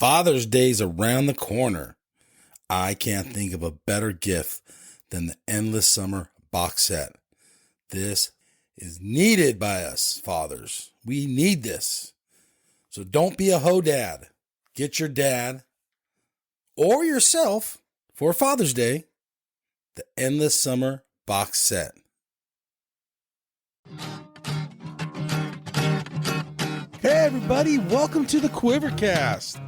Father's Day's around the corner. I can't think of a better gift than the Endless Summer box set. This is needed by us, fathers. We need this. So don't be a hoe dad. Get your dad or yourself for Father's Day the Endless Summer box set. Hey everybody, welcome to the QuiverCast.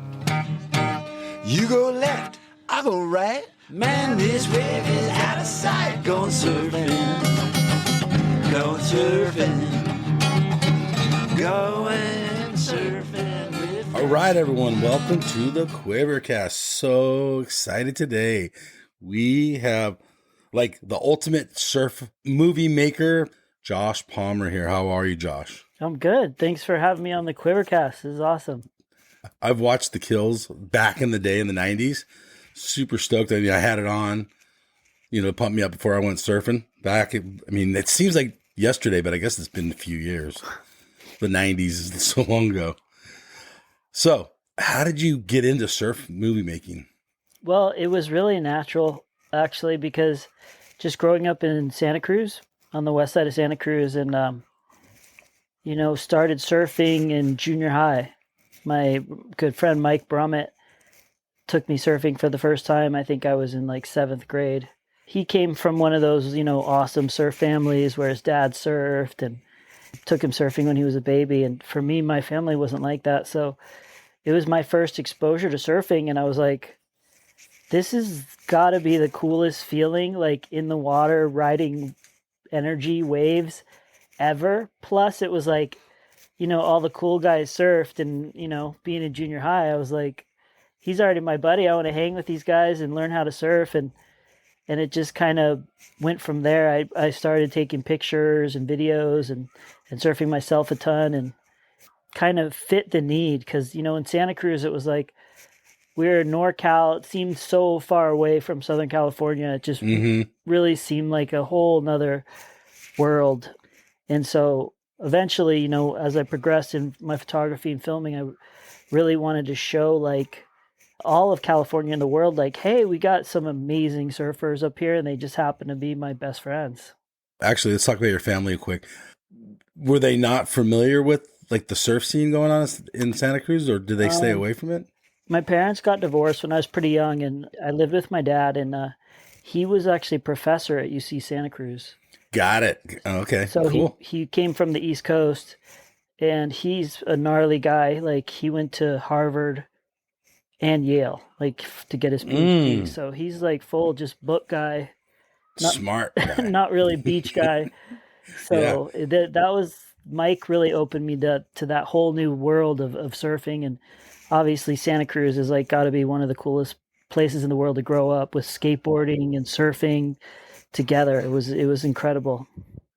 You go left, I go right. Man, this wave is out of sight. Going surfing, going surfing, going surfing with... All right, everyone, welcome to the QuiverCast. So excited today. We have like the ultimate surf movie maker, Josh Pomer here. How are you, Josh? I'm good. Thanks for having me on the QuiverCast. This is awesome. I've watched The Kills back in the day in the 90s. Super stoked. I mean, I had it on, to pump me up before I went surfing. It seems like yesterday, but I guess it's been a few years. The 90s is so long ago. So, how did you get into surf movie making? Well, it was really natural, actually, because just growing up in Santa Cruz, on the west side of Santa Cruz, and, started surfing in junior high. My good friend Mike Brummett took me surfing for the first time. I think I was in like 7th grade. He came from one of those, awesome surf families where his dad surfed and took him surfing when he was a baby. And for me, my family wasn't like that. So it was my first exposure to surfing. And I was like, this has got to be the coolest feeling, like in the water, riding energy waves ever. Plus it was like, all the cool guys surfed and, being in junior high, I was like, he's already my buddy. I want to hang with these guys and learn how to surf. And it just kind of went from there. I started taking pictures and videos and surfing myself a ton and kind of fit the need. Because, in Santa Cruz, it was like, we were in NorCal. It seemed so far away from Southern California. It just really seemed like a whole nother world. And so eventually, as I progressed in my photography and filming, I really wanted to show like all of California and the world, like, hey, we got some amazing surfers up here and they just happen to be my best friends. Actually, let's talk about your family quick. Were they not familiar with like the surf scene going on in Santa Cruz, or did they stay away from it? My parents got divorced when I was pretty young, and I lived with my dad, and he was actually a professor at UC Santa Cruz. Got it. Okay, so cool. He came from the East Coast, and he's a gnarly guy. Like, he went to Harvard and Yale, like, to get his PhD. So he's like full just book guy. Smart guy. Not really beach guy. So that was, Mike really opened me to that whole new world of surfing. And obviously Santa Cruz is like got to be one of the coolest places in the world to grow up with skateboarding and surfing together. It was incredible.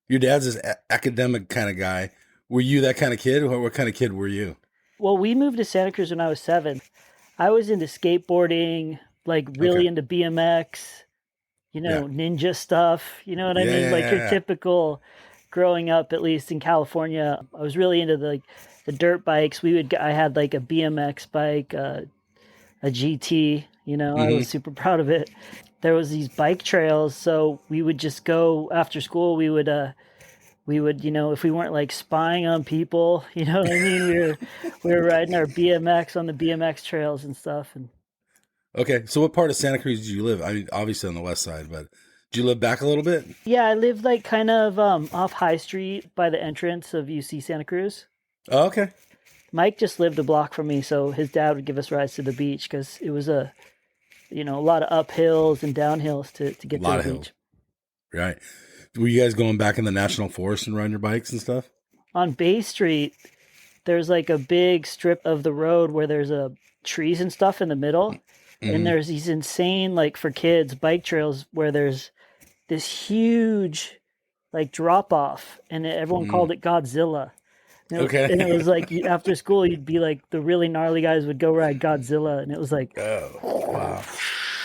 Your dad's this academic kind of guy. Were you that kind of kid? What kind of kid were you? Well, we moved to Santa Cruz when I was 7. I was into skateboarding, like really into BMX, ninja stuff. You know what I mean? Like your typical growing up, at least in California. I was really into the dirt bikes. I had like a BMX bike, a GT. I was super proud of it. There was these bike trails, so we would just go after school. We would, if we weren't like spying on people, you know what I mean? We were riding our BMX on the BMX trails and stuff. And okay, so what part of Santa Cruz did you live? I mean, obviously on the west side, but did you live back a little bit? Yeah, I lived like kind of off High Street by the entrance of UC Santa Cruz. Oh, okay. Mike just lived a block from me, so his dad would give us rides to the beach because it was a lot of uphills and downhills to get to the beach. Right. Were you guys going back in the National Forest and riding your bikes and stuff? On Bay Street, there's like a big strip of the road where there's trees and stuff in the middle. And there's these insane, like for kids, bike trails where there's this huge like drop off, and everyone called it Godzilla. And it was like after school, you'd be like the really gnarly guys would go ride Godzilla, and it was like, oh, wow.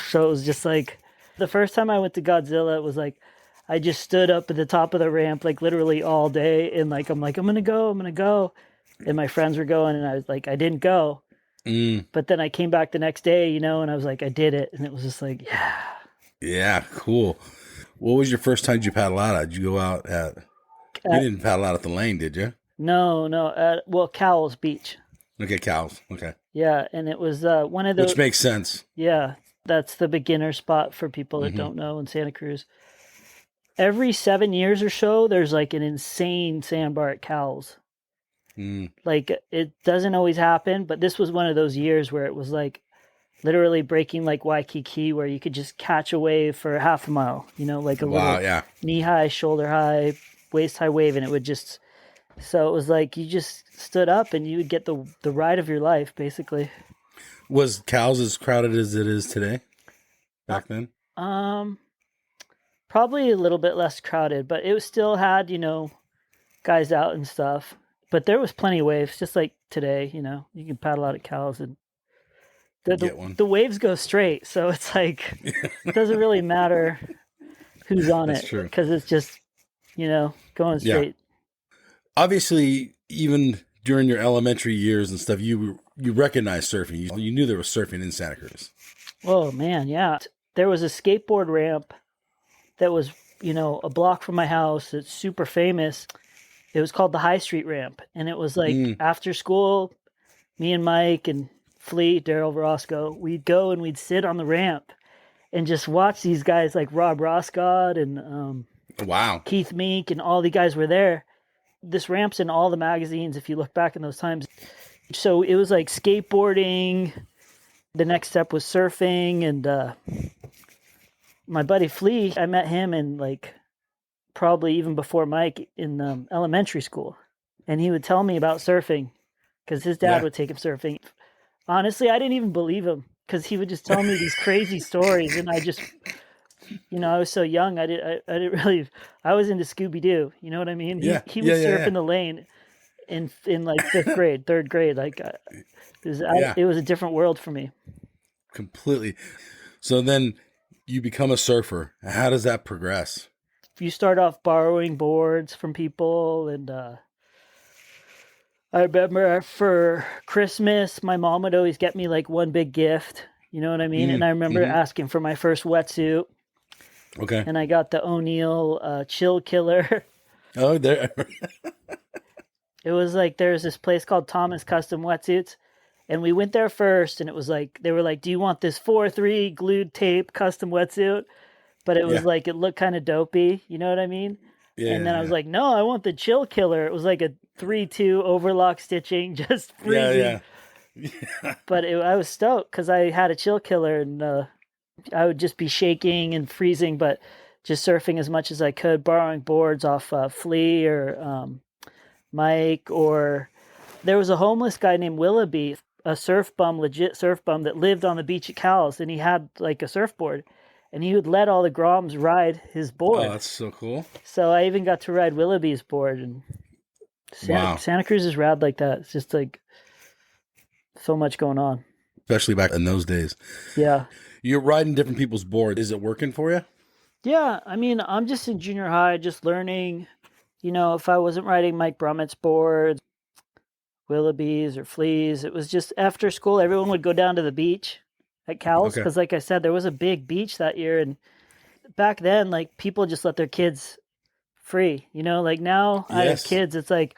So it was just like the first time I went to Godzilla, it was like I just stood up at the top of the ramp like literally all day, and like I'm gonna go, and my friends were going, and I was like I didn't go, Mm. But then I came back the next day, and I was like, I did it. And it was just like, yeah. Yeah, cool. What was your first time you paddle out at? Did you go out at... You didn't paddle out at the lane, did you? No. Well, Cowles Beach. Okay, cows. Okay. Yeah. And it was one of Which those. makes sense. Yeah. That's the beginner spot for people that don't know in Santa Cruz. Every 7 years or so, there's like an insane sandbar at Cowles. Mm. Like, it doesn't always happen, but this was one of those years where it was like literally breaking like Waikiki, where you could just catch a wave for half a mile, like a little knee high, shoulder high, waist high wave. And it would just, so it was like you just stood up and you would get the ride of your life, basically. Was cows as crowded as it is today back then? Probably a little bit less crowded, but it was still had, guys out and stuff. But there was plenty of waves, just like today, you can paddle out at Cowles and the waves go straight. So it's like, it doesn't really matter who's on That's it true. because it's just, going straight. Yeah. Obviously, even during your elementary years and stuff, you recognized surfing. You knew there was surfing in Santa Cruz. Oh, man, yeah. There was a skateboard ramp that was, a block from my house. It's super famous. It was called the High Street Ramp. And it was like after school, me and Mike and Flea, Daryl Roscoe, we'd go and we'd sit on the ramp and just watch these guys like Rob Roscott and Keith Meek and all the guys were there. This ramp's in all the magazines if you look back in those times. So it was like skateboarding. The next step was surfing. And my buddy Flea, I met him in like probably even before Mike in elementary school. And he would tell me about surfing because his dad would take him surfing. Honestly, I didn't even believe him because he would just tell me these crazy stories. And I just, I was so young. I didn't really, I was into Scooby-Doo. You know what I mean? Yeah. He would surf in the lane in like 5th grade, 3rd grade. Like it was a different world for me. Completely. So then you become a surfer. How does that progress? You start off borrowing boards from people. And I remember for Christmas, my mom would always get me like one big gift. You know what I mean? And I remember asking for my first wetsuit. Okay. And I got the O'Neill chill killer. Oh, there. It was like, there's this place called Thomas Custom Wetsuits. And we went there first. And it was like, they were like, do you want this 4-3 glued tape custom wetsuit? But it was like, it looked kind of dopey. You know what I mean? Yeah, and then I was like, no, I want the chill killer. It was like a 3-2 overlock stitching, just freezing. Yeah. But I was stoked because I had a chill killer and I would just be shaking and freezing, but just surfing as much as I could, borrowing boards off Flea or Mike. Or there was a homeless guy named Willoughby, a legit surf bum that lived on the beach at Cowles, and he had like a surfboard. And he would let all the Groms ride his board. Oh, that's so cool. So I even got to ride Willoughby's board. And Santa Cruz is rad like that. It's just like so much going on. Especially back in those days. Yeah. You're riding different people's boards. Is it working for you? Yeah. I mean, I'm just in junior high, just learning. If I wasn't riding Mike Brummett's boards, Willoughby's or Flea's, it was just after school, everyone would go down to the beach at Cowles, because like I said, there was a big beach that year, and back then, like, people just let their kids free. Like now, I have kids. It's like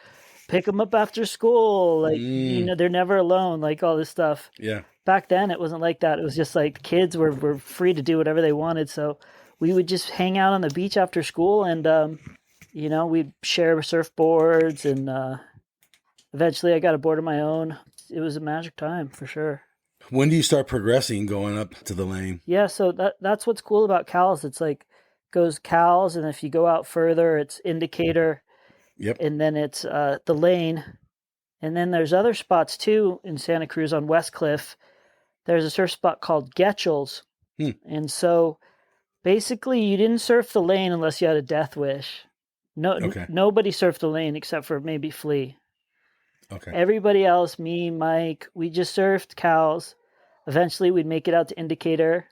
pick them up after school. Like they're never alone. Like all this stuff. Yeah. Back then, it wasn't like that. It was just like kids were free to do whatever they wanted. So we would just hang out on the beach after school, and we'd share surfboards, and eventually, I got a board of my own. It was a magic time for sure. When do you start progressing, going up to the lane? Yeah, so that's what's cool about Cowles. It's like goes Cowles, and if you go out further, it's Indicator. Yep. And then it's the lane. And then there's other spots too in Santa Cruz on West Cliff. There's a surf spot called Getchell's. And so basically you didn't surf the lane unless you had a death wish. Nobody surfed the lane except for maybe Flea. Okay. Everybody else, me, Mike, we just surfed Cowles. Eventually, we'd make it out to Indicator.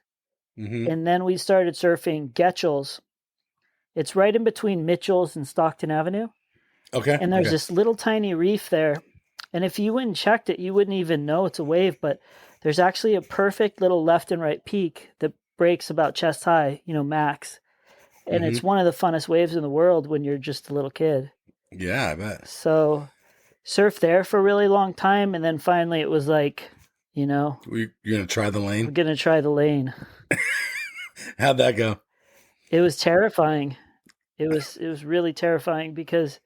And then we started surfing Getchell's. It's right in between Mitchell's and Stockton Avenue. Okay. And there's this little tiny reef there. And if you went and checked it, you wouldn't even know it's a wave, but there's actually a perfect little left and right peak that breaks about chest high, max. And it's one of the funnest waves in the world when you're just a little kid. Yeah, I bet. So surfed there for a really long time. And then finally it was like, You're going to try the we're lane? going to try the lane. How'd that go? It was terrifying. It was really terrifying because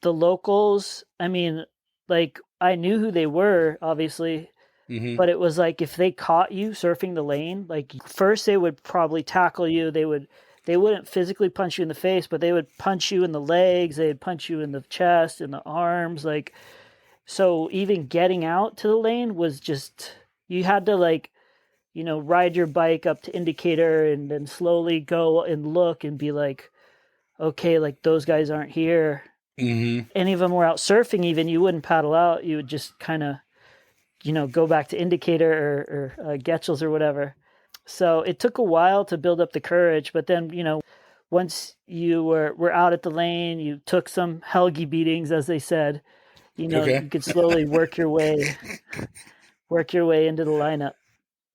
the locals, I mean, like I knew who they were, obviously, but it was like if they caught you surfing the lane, like first they would probably tackle you. They wouldn't physically punch you in the face, but they would punch you in the legs, they'd punch you in the chest, in the arms, like so even getting out to the lane was just you had to like, ride your bike up to indicator and then slowly go and look and be like, okay, like those guys aren't here. Any of them were out surfing, even you wouldn't paddle out. You would just kind of, go back to indicator or Getchels or whatever. So it took a while to build up the courage. But then, once you were out at the lane, you took some helgi beatings, as they said, you could slowly work your way into the lineup.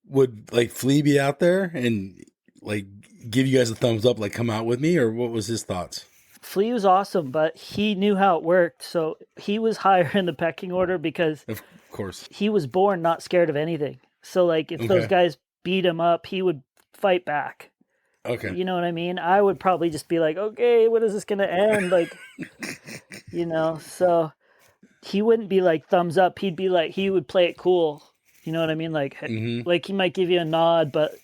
Would like Flea be out there and like give you guys a thumbs up, like come out with me, or what was his thoughts? Flea was awesome, but he knew how it worked. So he was higher in the pecking order because Of course. he was born not scared of anything. So like if those guys beat him up, he would fight back. Okay. You know what I mean? I would probably just be like, okay, when is this going to end? Like, so he wouldn't be like thumbs up. He'd be like, he would play it cool. You know what I mean? Like, like he might give you a nod, but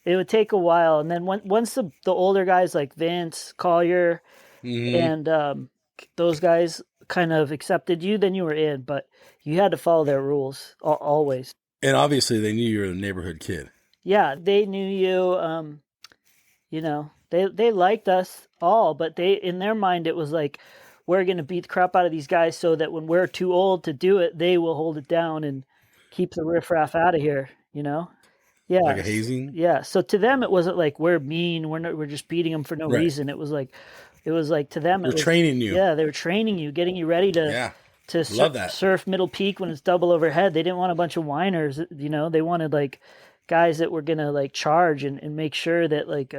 it would take a while. And then once the older guys like Vince, Collier, and those guys kind of accepted you, then you were in. But you had to follow their rules always. And obviously they knew you were a neighborhood kid. Yeah, they knew you. They liked us all, but in their mind it was like, we're going to beat the crap out of these guys so that when we're too old to do it, they will hold it down and keep the riffraff out of here, Yeah. Like a hazing? Yeah. So to them, it wasn't like we're mean. We're just beating them for no reason. It was like to them, They're training you. Yeah, they were training you, getting you ready to surf middle peak when it's double overhead. They didn't want a bunch of whiners, They wanted like guys that were gonna like charge and make sure that like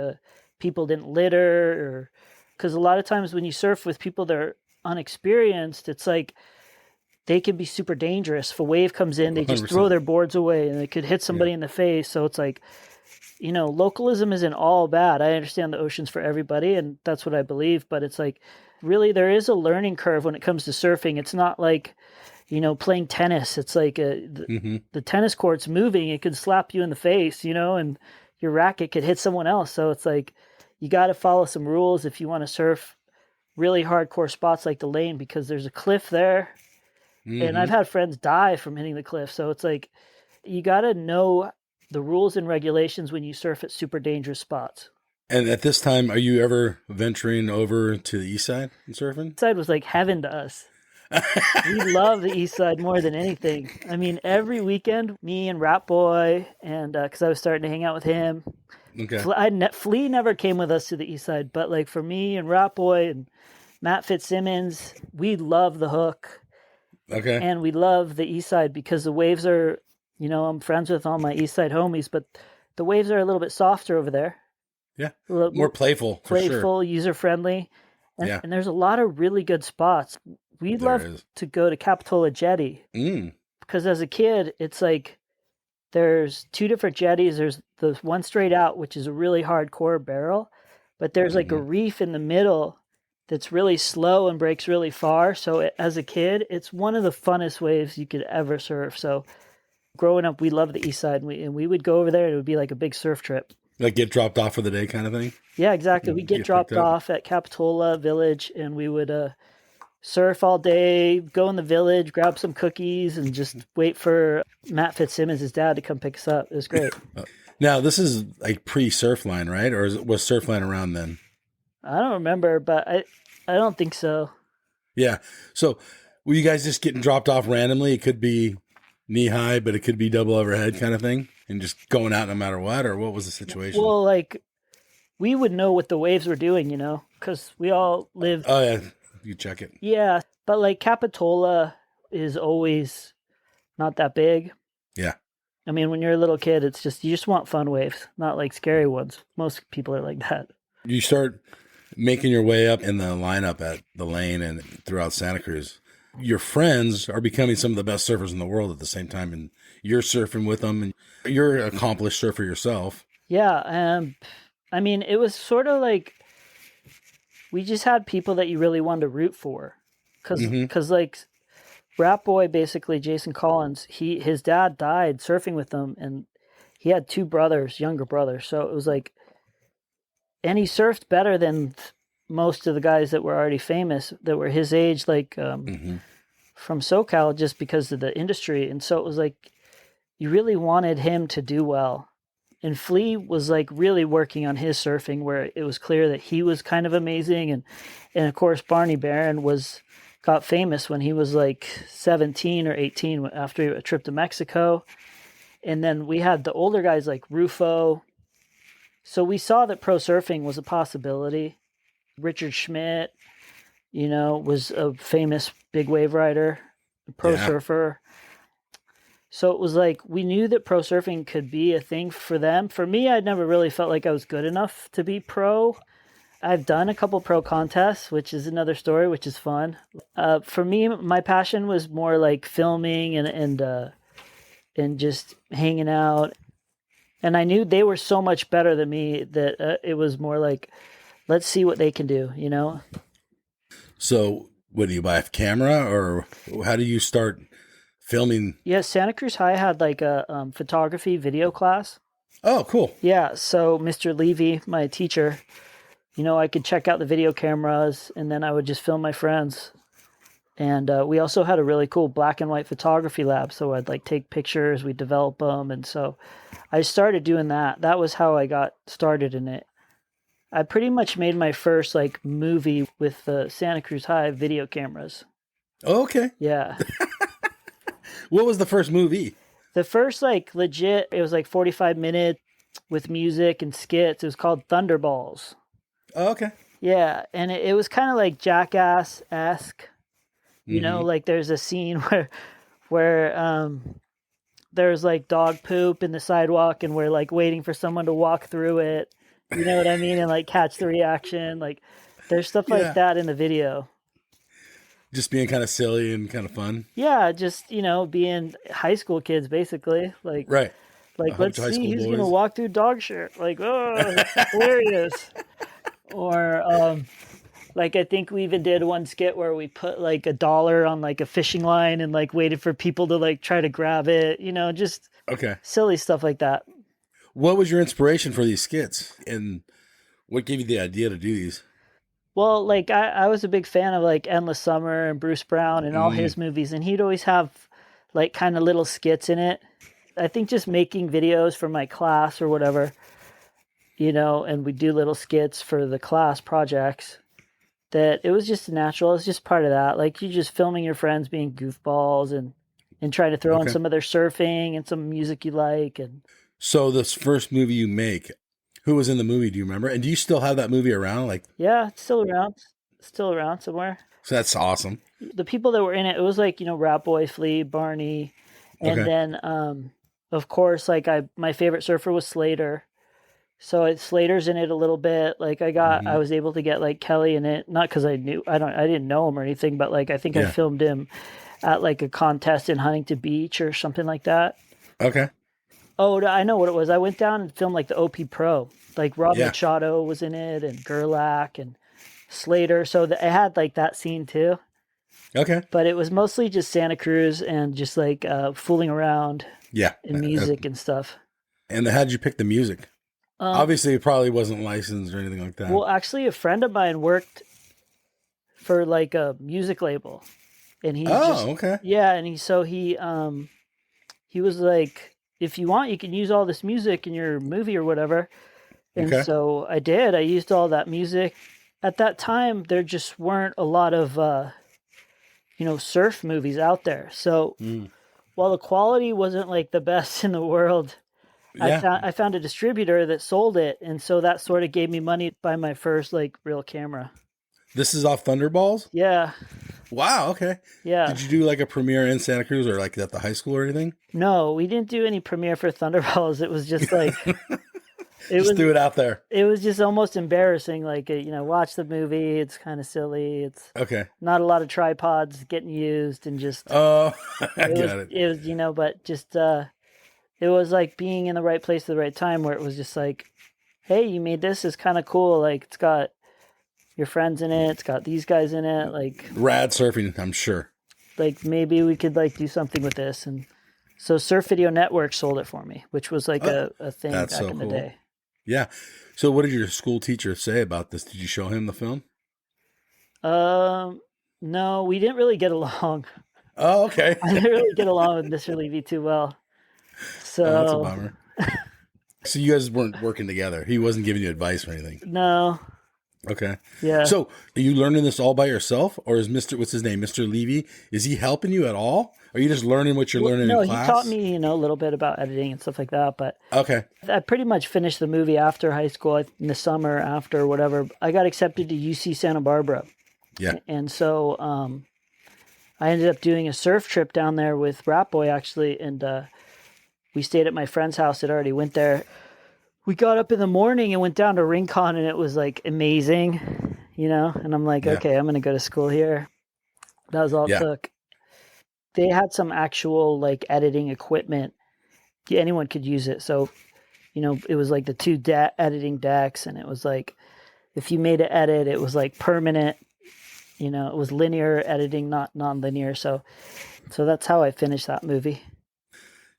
people didn't litter, or because a lot of times when you surf with people that are unexperienced, it's like they can be super dangerous. If a wave comes in, they just 100%. throw their boards away and they could hit somebody in the face. So it's like, localism isn't all bad. I understand the ocean's for everybody, and that's what I believe. But it's like, really, there is a learning curve when it comes to surfing. It's not like, playing tennis. It's like the tennis court's moving. It could slap you in the face, and your racket could hit someone else. So it's like, you got to follow some rules if you want to surf really hardcore spots like the lane, because there's a cliff there. And I've had friends die from hitting the cliff. So it's like, you got to know the rules and regulations when you surf at super dangerous spots. And at this time, are you ever venturing over to the east side and surfing? East side was like heaven to us. We love the east side more than anything. I mean, every weekend, me and Rat Boy, and because I was starting to hang out with him. Okay. Flea never came with us to the east side, but like for me and Rat Boy and Matt Fitzsimmons, we love the hook. Okay. And we love the east side because the waves are, I'm friends with all my east side homies, but the waves are a little bit softer over there. Yeah. More playful, for sure. User-friendly. And there's a lot of really good spots. We'd love to go to Capitola Jetty. Because as a kid, it's like there's two different jetties. There's the one straight out, which is a really hardcore barrel. But there's like a reef in the middle that's really slow and breaks really far. So as a kid, it's one of the funnest waves you could ever surf. So growing up, we loved the east side, and we would go over there, and it would be like a big surf trip. Like get dropped off for the day kind of thing? Yeah, exactly. We'd get dropped off at Capitola Village, and we would surf all day, go in the village, grab some cookies, and just wait for Matt Fitzsimmons, his dad, to come pick us up. It was great. Now, this is like pre-Surfline, right? Or was Surfline around then? I don't remember, but I don't think so. Yeah. So were you guys just getting dropped off randomly? It could be knee high, but it could be double overhead kind of thing, and just going out no matter what, or what was the situation? Well, like we would know what the waves were doing, because we all lived. Oh yeah, you check it. Yeah, but like Capitola is always not that big. Yeah. I mean, when you're a little kid, it's just, you just want fun waves, not like scary ones. Most people are like that. You start making your way up in the lineup at the lane and throughout Santa Cruz. Your friends are becoming some of the best surfers in the world at the same time, and you're surfing with them, and you're an accomplished surfer yourself. Yeah. I mean, it was sort of like we just had people that you really wanted to root for. Because like Rat Boy, basically, Jason Collins, his dad died surfing with them, and he had two brothers, younger brothers. So it was like, and he surfed better than most of the guys that were already famous that were his age, like from SoCal, just because of the industry. And so it was like, you really wanted him to do well. And Flea was like really working on his surfing, where it was clear that he was kind of amazing. And of course, Barney Barron got famous when he was like 17 or 18 after a trip to Mexico. And then we had the older guys like Rufo. So we saw that pro surfing was a possibility. Richard Schmidt, was a famous big wave rider, pro surfer. So it was like, we knew that pro surfing could be a thing for them. For me, I'd never really felt like I was good enough to be pro. I've done a couple pro contests, which is another story, which is fun. For me, my passion was more like filming and just hanging out. And I knew they were so much better than me that it was more like, let's see what they can do, So what, do you buy a camera, or how do you start filming? Yeah, Santa Cruz High had like a photography video class. Oh, cool. Yeah, so Mr. Levy, my teacher, I could check out the video cameras, and then I would just film my friends. And we also had a really cool black and white photography lab, so I'd like take pictures, we'd develop them, and so I started doing that. That was how I got started in it. I pretty much made my first like movie with the Santa Cruz High video cameras. Okay. Yeah. What was the first movie? The first like legit, it was like 45 minutes with music and skits. It was called Thunderballs. Oh, okay. Yeah, and it was kind of like Jackass-esque. Like there's a scene where there's like dog poop in the sidewalk, and we're like waiting for someone to walk through it. You know what I mean? And like catch the reaction. Like there's stuff like that in the video. Just being kind of silly and kind of fun. Yeah, just, being high school kids basically. Like right. Like, let's see who's going to walk through dog shit. Like, oh, hilarious. Or, like, I think we even did one skit where we put, like, $1 on, like, a fishing line and, like, waited for people to, like, try to grab it. Just silly stuff like that. What was your inspiration for these skits? And what gave you the idea to do these? Well, like, I was a big fan of, like, Endless Summer and Bruce Brown and all his movies. And he'd always have, like, kind of little skits in it. I think just making videos for my class or whatever, and we do little skits for the class projects, that it was just natural. It's just part of that. Like, you're just filming your friends being goofballs and trying to throw in some of their surfing and some music you like. And so this first movie you make, who was in the movie? Do you remember? And do you still have that movie around? Like, yeah, it's still around somewhere. So that's awesome. The people that were in it was like, Rat Boy, Flea, Barney. And then, of course, like my favorite surfer was Slater. So Slater's in it a little bit. Like I was able to get like Kelly in it, not because I didn't know him or anything, but like I think I filmed him at like a contest in Huntington Beach or something like that. Okay. Oh, I know what it was. I went down and filmed like the OP Pro. Like Rob Machado was in it, and Gerlach and Slater. So it had like that scene too. Okay. But it was mostly just Santa Cruz and just like fooling around. Yeah. And music and stuff. And how did you pick the music? Obviously, it probably wasn't licensed or anything like that. Well, actually, a friend of mine worked for like a music label, and he. Okay. Yeah, and he was like, if you want, you can use all this music in your movie or whatever. And so I did. I used all that music. At that time, there just weren't a lot of, surf movies out there. So while the quality wasn't like the best in the world, I found a distributor that sold it. And so that sort of gave me money to buy my first like real camera. This is off Thunderballs? Yeah. Wow, okay. Yeah. Did you do like a premiere in Santa Cruz or like at the high school or anything? No, we didn't do any premiere for Thunderballs. It was just like Just threw it out there. it was just almost embarrassing. Like, watch the movie. It's kind of silly. It's Okay. not a lot of tripods getting used, and just Oh, I got it. it was, but just it was like being in the right place at the right time, where it was just like, hey, you made this. Is kind of cool. Like, it's got your friends in it. It's got these guys in it. Like, Rad surfing, I'm sure. like maybe we could like do something with this. And so Surf Video Network sold it for me, which was like a thing back in the day. Yeah. So what did your school teacher say about this? Did you show him the film? No, we didn't really get along. Oh, okay. I didn't really get along with Mr. Levy too well. So that's a bummer. So you guys weren't working together. He wasn't giving you advice or anything. No. Okay. Yeah. So are you learning this all by yourself, or is what's his name, Mr. Levy? Is he helping you at all? Or are you just learning what you're learning in class? No, he taught me, a little bit about editing and stuff like that. But okay, I pretty much finished the movie after high school, in the summer after whatever. I got accepted to UC Santa Barbara. Yeah. And so I ended up doing a surf trip down there with Rat Boy, actually, and we stayed at my friend's house that already went there. We got up in the morning and went down to Rincon, and it was like amazing, and I'm like, okay, I'm going to go to school here. That was all it took. They had some actual like editing equipment. Anyone could use it. So, it was like the two editing decks, and it was like, if you made an edit, it was like permanent, it was linear editing, not non-linear. So that's how I finished that movie.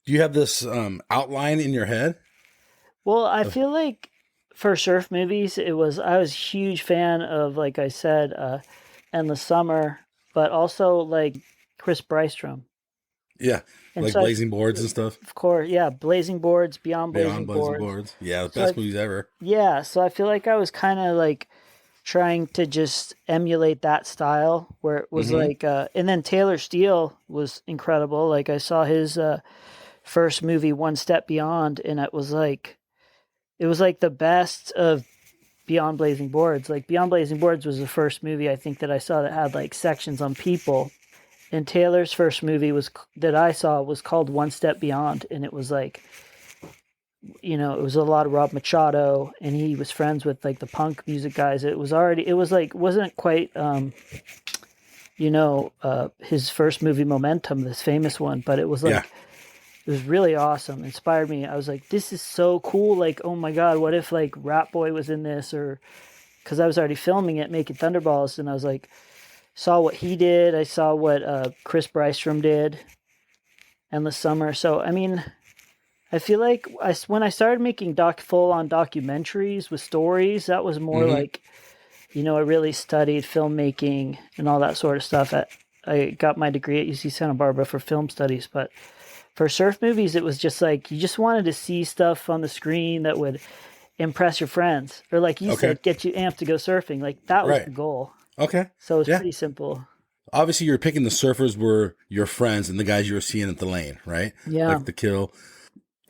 Do you have this outline in your head? Well, I feel like for surf movies, I was a huge fan of, like I said, Endless Summer, but also like Chris Brystrom. Yeah, and like so Blazing Boards and stuff. Of course, yeah, Blazing Boards, Beyond Blazing Boards. Yeah, the best movies ever. Yeah, so I feel like I was kind of like trying to just emulate that style, where it was like, and then Taylor Steele was incredible. Like, I saw his first movie, One Step Beyond, and it was like the best of Beyond Blazing Boards. Like, Beyond Blazing Boards was the first movie I think that I saw that had like sections on people. And Taylor's first movie that I saw was called One Step Beyond, and it was like, it was a lot of Rob Machado, and he was friends with like the punk music guys. Wasn't quite his first movie Momentum, this famous one, but it was like, it was really awesome. It inspired me. I was like, this is so cool. Like, oh my God, what if like Rat Boy was in this? Or, because I was already filming it, making Thunderballs, and I was like, saw what he did. I saw what Chris Brystrom did, Endless Summer. So, I mean, I feel like when I started making full-on documentaries with stories, that was more like, I really studied filmmaking and all that sort of stuff. I got my degree at UC Santa Barbara for film studies, but for surf movies, it was just like, you just wanted to see stuff on the screen that would impress your friends, or like you said, get you amped to go surfing. Like, that was the goal. Okay. So it's pretty simple. Obviously, you're picking the surfers were your friends and the guys you were seeing at the lane, right? Yeah. Like the Kill.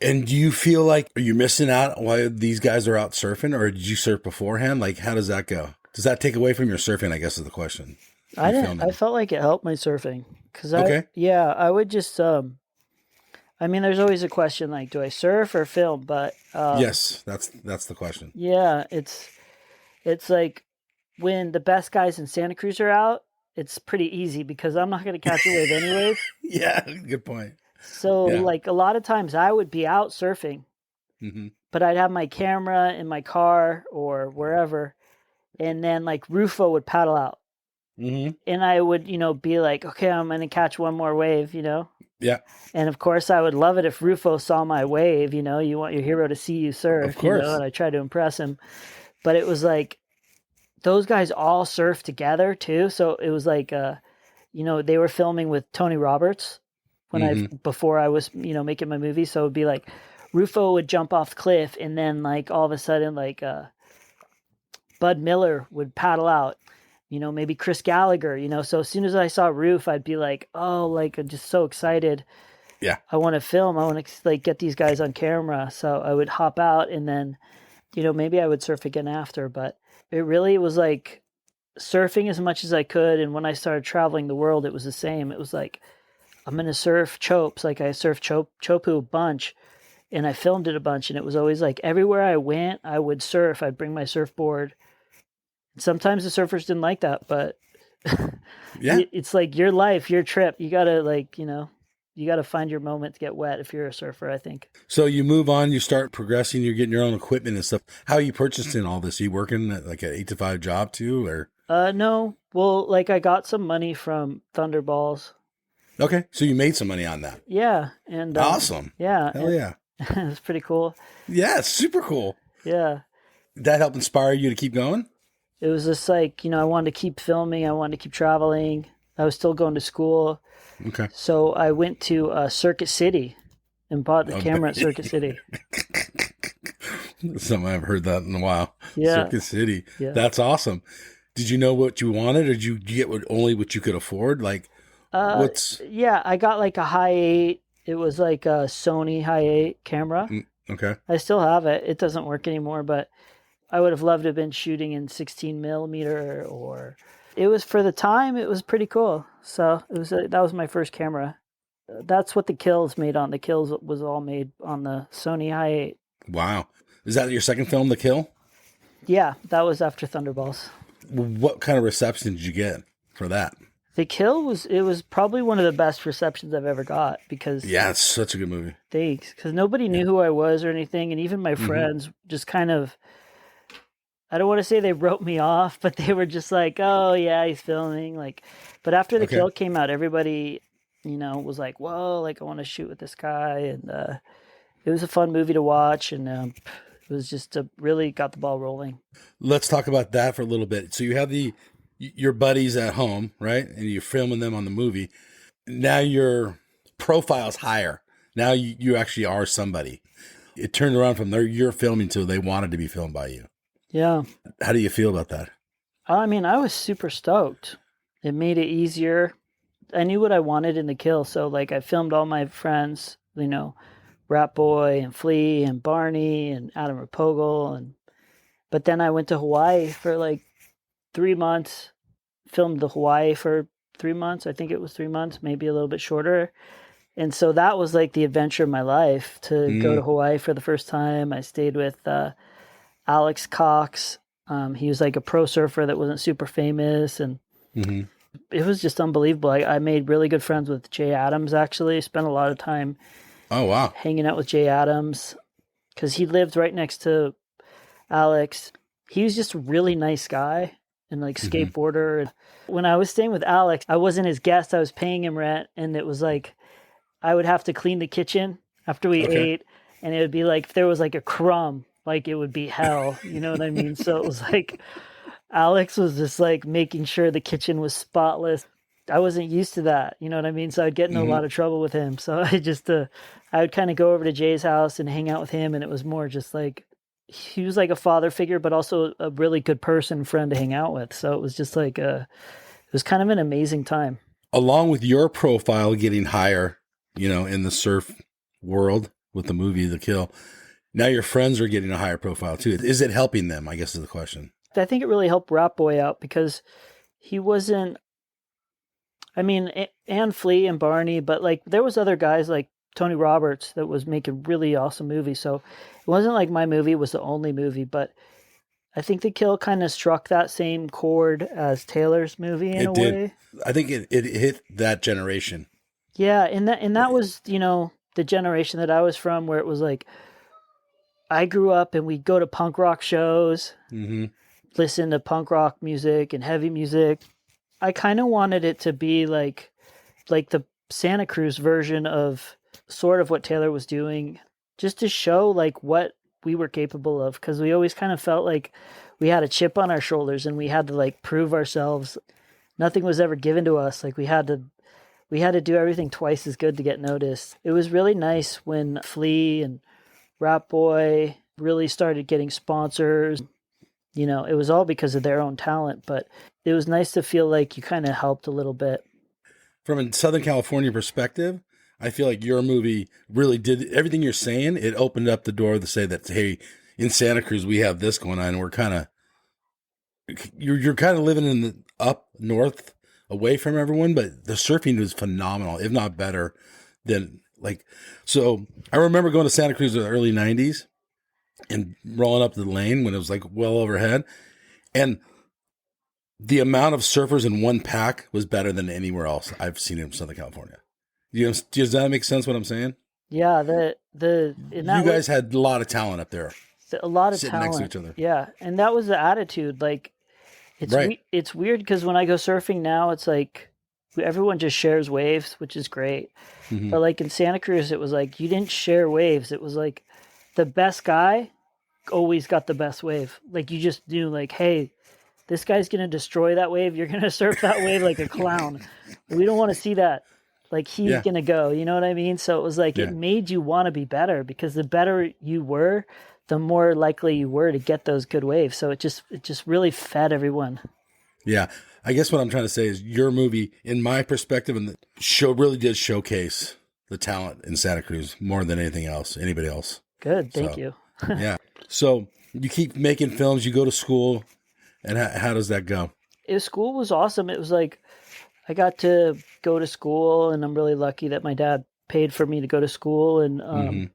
And do you feel like, are you missing out while these guys are out surfing, or did you surf beforehand? Like, how does that go? Does that take away from your surfing, I guess is the question. I didn't. I felt like it helped my surfing. I would just, there's always a question like, do I surf or film? But yes, that's the question. Yeah, it's like, when the best guys in Santa Cruz are out, it's pretty easy because I'm not going to catch a wave anyways. Yeah, good point. So like, a lot of times I would be out surfing, but I'd have my camera in my car or wherever, and then like Rufo would paddle out, and I would be like, okay, I'm going to catch one more wave, Yeah. And of course, I would love it if Rufo saw my wave. You want your hero to see you surf, of course. And I tried to impress him, but it was like, those guys all surf together too. So it was like, they were filming with Tony Roberts before I was, making my movie. So it'd be like, Rufo would jump off the cliff, and then like all of a sudden, like, Bud Miller would paddle out, maybe Chris Gallagher, so as soon as I saw Roof, I'd be like, oh, like, I'm just so excited. Yeah. I want to film. I want to like get these guys on camera. So I would hop out, and then, maybe I would surf again after, but it really was like surfing as much as I could. And when I started traveling the world, it was the same. It was like, I'm going to surf chopes. Like I surfed Chopu a bunch and I filmed it a bunch. And it was always like everywhere I went, I would surf. I'd bring my surfboard. Sometimes the surfers didn't like that, but Yeah. it's like your life, your trip. You got to like, you got to find your moment to get wet if you're a surfer, I think. So you move on, you start progressing, you're getting your own equipment and stuff. How are you purchasing all this? Are you working at like an 8 to 5 job too, or? No. Well, like I got some money from Thunderballs. Okay. So you made some money on that. Yeah. And Awesome. yeah. Hell yeah. It's pretty cool. Yeah. It's super cool. Yeah. Did that help inspire you to keep going? It was just like, I wanted to keep filming. I wanted to keep traveling. I was still going to school. Okay. So I went to Circuit City and bought the camera at Circuit City. Something I haven't heard that in a while. Yeah. Circuit City. Yeah. That's awesome. Did you know what you wanted, or did you get only what you could afford? Like, what's? Yeah, I got like a high 8. It was like a Sony high 8 camera. Okay. I still have it. It doesn't work anymore, but I would have loved to have been shooting in 16 millimeter, or it was for the time. It was pretty cool. So it was that was my first camera. That's what the Kills made on. The Kills was all made on the Sony high 8. Wow. Is that your second film, The Kill? Yeah, that was after Thunderballs. What kind of reception did you get for that? The Kill was probably one of the best receptions I've ever got because Yeah, it's such a good movie. thanks, because nobody knew who I was or anything, and even my friends just kind of, I don't want to say they wrote me off, but they were just like, oh yeah, he's filming. Like, but after The Kill came out, everybody, was like, whoa, like I want to shoot with this guy, and it was a fun movie to watch, and it was just really got the ball rolling. Let's talk about that for a little bit. So you have your buddies at home, right? And you're filming them on the movie. Now your profile's higher. Now you actually are somebody. It turned around from you're filming to they wanted to be filmed by you. Yeah. How do you feel about that? I mean, I was super stoked. It made it easier. I knew what I wanted in The Kill. So like I filmed all my friends, Rat Boy and Flea and Barney and Adam Rapogle. But then I went to Hawaii for like 3 months, filmed the Hawaii for 3 months. I think it was 3 months, maybe a little bit shorter. And so that was like the adventure of my life to go to Hawaii for the first time. I stayed with Alex Cox. He was like a pro surfer that wasn't super famous. And it was just unbelievable. I made really good friends with Jay Adams, actually. Spent a lot of time hanging out with Jay Adams because he lived right next to Alex. He was just a really nice guy and like skateboarder. When I was staying with Alex, I wasn't his guest. I was paying him rent, and it was like I would have to clean the kitchen after we ate, and it would be like if there was like a crumb, like it would be hell. You know what I mean? So it was like Alex was just like making sure the kitchen was spotless. I wasn't used to that. You know what I mean? So I'd get in a lot of trouble with him. So I would kind of go over to Jay's house and hang out with him, and it was more just like he was like a father figure, but also a really good person, friend to hang out with. So it was just like it was kind of an amazing time. Along with your profile getting higher, in the surf world with the movie The Kill, now your friends are getting a higher profile too. Is it helping them? I guess is the question. I think it really helped Rat Boy out because he wasn't. I mean, and Flea and Barney, but like there was other guys like Tony Roberts that was making really awesome movies. So it wasn't like my movie was the only movie, but I think The Kill kind of struck that same chord as Taylor's movie in a way. I think it hit that generation. Yeah, and that was, the generation that I was from, where it was like I grew up and we'd go to punk rock shows, listen to punk rock music and heavy music. I kind of wanted it to be like the Santa Cruz version of sort of what Taylor was doing, just to show like what we were capable of, because we always kind of felt like we had a chip on our shoulders and we had to like prove ourselves. Nothing was ever given to us. Like we had to do everything twice as good to get noticed. It was really nice when Flea and Rat Boy really started getting sponsors. It was all because of their own talent, but it was nice to feel like you kind of helped a little bit. From a Southern California perspective, I feel like your movie really did everything you're saying. It opened up the door to say that, hey, in Santa Cruz, we have this going on. And we're kind of you're kind of living in the up north away from everyone, but the surfing was phenomenal, if not better than like. So I remember going to Santa Cruz in the early '90s and rolling up the lane when it was like well overhead, and the amount of surfers in one pack was better than anywhere else I've seen in Southern California. Does that make sense? What I'm saying? Yeah, You guys had a lot of talent up there, a lot of sitting talent. next to each other. Yeah, and that was the attitude. Like, Right. it's weird because when I go surfing now, it's like everyone just shares waves, which is great. Mhm. But like in Santa Cruz, it was like you didn't share waves. It was like the best guy always got the best wave. Like you just knew, like, hey, this guy's gonna destroy that wave. You're gonna surf that wave like a clown. We don't want to see that. Like he's Yeah. gonna go. You know what I mean? So it was like Yeah. it made you want to be better because the better you were, the more likely you were to get those good waves. So it just really fed everyone. Yeah. I guess what I'm trying to say is your movie, in my perspective, and the show really did showcase the talent in Santa Cruz more than anything else, anybody else. Good, thank So, you. Yeah. So you keep making films, you go to school, and how does that go? School was awesome. It was like I got to go to school, and I'm really lucky that my dad paid for me to go to school, and Mhm.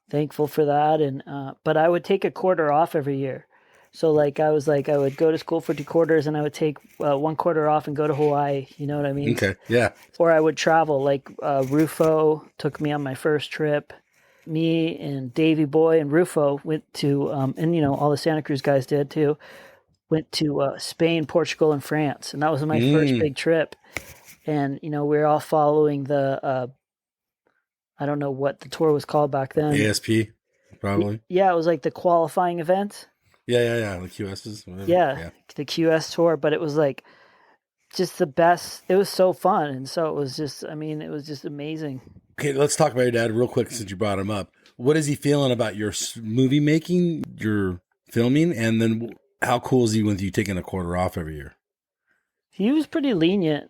thankful for that. And but I would take a quarter off every year. So like I would go to school for 2 quarters, and I would take 1 quarter off and go to Hawaii. You know what I mean? Okay. Yeah. Or I would travel. Like Rufo took me on my first trip. Me and Davy Boy and Rufo went to, and you know all the Santa Cruz guys did too. Went to Spain, Portugal, and France, and that was my first big trip. And you know we were all following the I don't know what the tour was called back then. ASP, probably. Yeah, it was like the qualifying event. Yeah. The QSs. Whatever. Yeah, the QS tour, but it was like just the best. It was so fun, and so it was just. I mean, it was just amazing. Okay, let's talk about your dad real quick since you brought him up. What is he feeling about your movie making, your filming, and then how cool is he with you taking a quarter off every year? He was pretty lenient.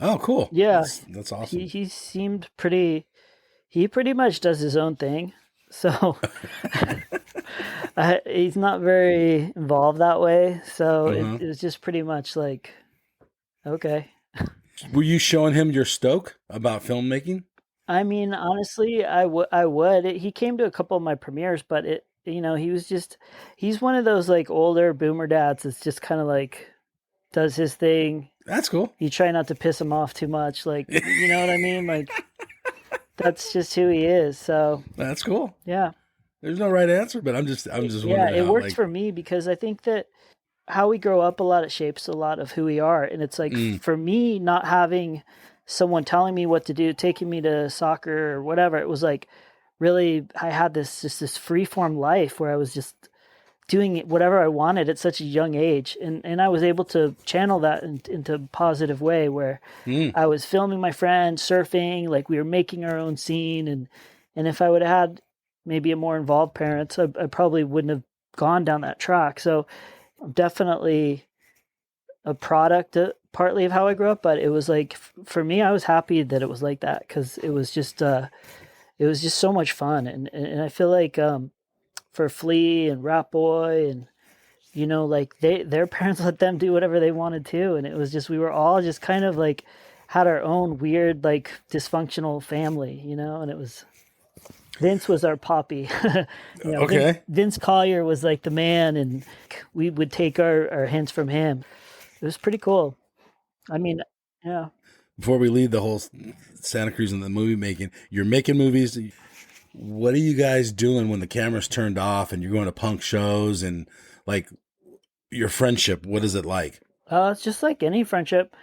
Oh, cool. Yeah, That's awesome. he seemed pretty. He pretty much does his own thing, so he's not very involved that way. So it was just pretty much like, okay. Were you showing him your stoke about filmmaking? I mean, honestly, I would. He came to a couple of my premieres, but he's one of those like older boomer dads that's just kind of like does his thing. That's cool. You try not to piss him off too much, like you know what I mean? Like that's just who he is. So that's cool. Yeah. There's no right answer, but I'm just wondering. Yeah, it works for me because I think that how we grow up a lot, it shapes a lot of who we are. And it's like for me, not having someone telling me what to do, taking me to soccer or whatever, it was like really I had this free form life where I was just doing whatever I wanted at such a young age. And I was able to channel that into a positive way where I was filming my friends, surfing, like we were making our own scene. And if I would have had maybe a more involved parents, I probably wouldn't have gone down that track. So I'm definitely a product partly of how I grew up, but it was like, for me, I was happy that it was like that because it was just so much fun. And I feel like, for Flea and Rat Boy and, you know, like their parents let them do whatever they wanted to. And it was just, we were all just kind of like had our own weird, like dysfunctional family, you know, and it was, Vince was our poppy. You know, okay. Vince Collier was like the man and we would take our hints from him. It was pretty cool. I mean, yeah. Before we leave the whole Santa Cruz and the movie making, you're making movies. What are you guys doing when the camera's turned off and you're going to punk shows and like your friendship? What is it like? It's just like any friendship.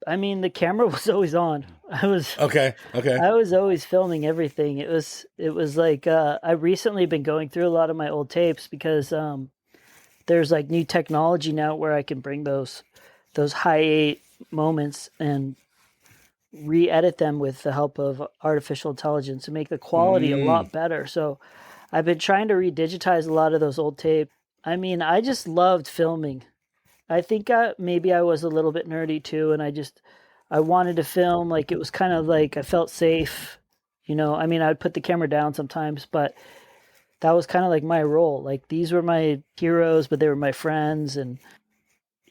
I mean, the camera was always on. I was always filming everything. It was like I've recently been going through a lot of my old tapes because there's like new technology now where I can bring those high 8 moments and re-edit them with the help of artificial intelligence and make the quality a lot better. So I've been trying to redigitize a lot of those old tapes. I mean, I just loved filming. I think maybe I was a little bit nerdy too, and I wanted to film. Like it was kind of like I felt safe, you know. I mean, I'd put the camera down sometimes, but that was kind of like my role. Like these were my heroes, but they were my friends, and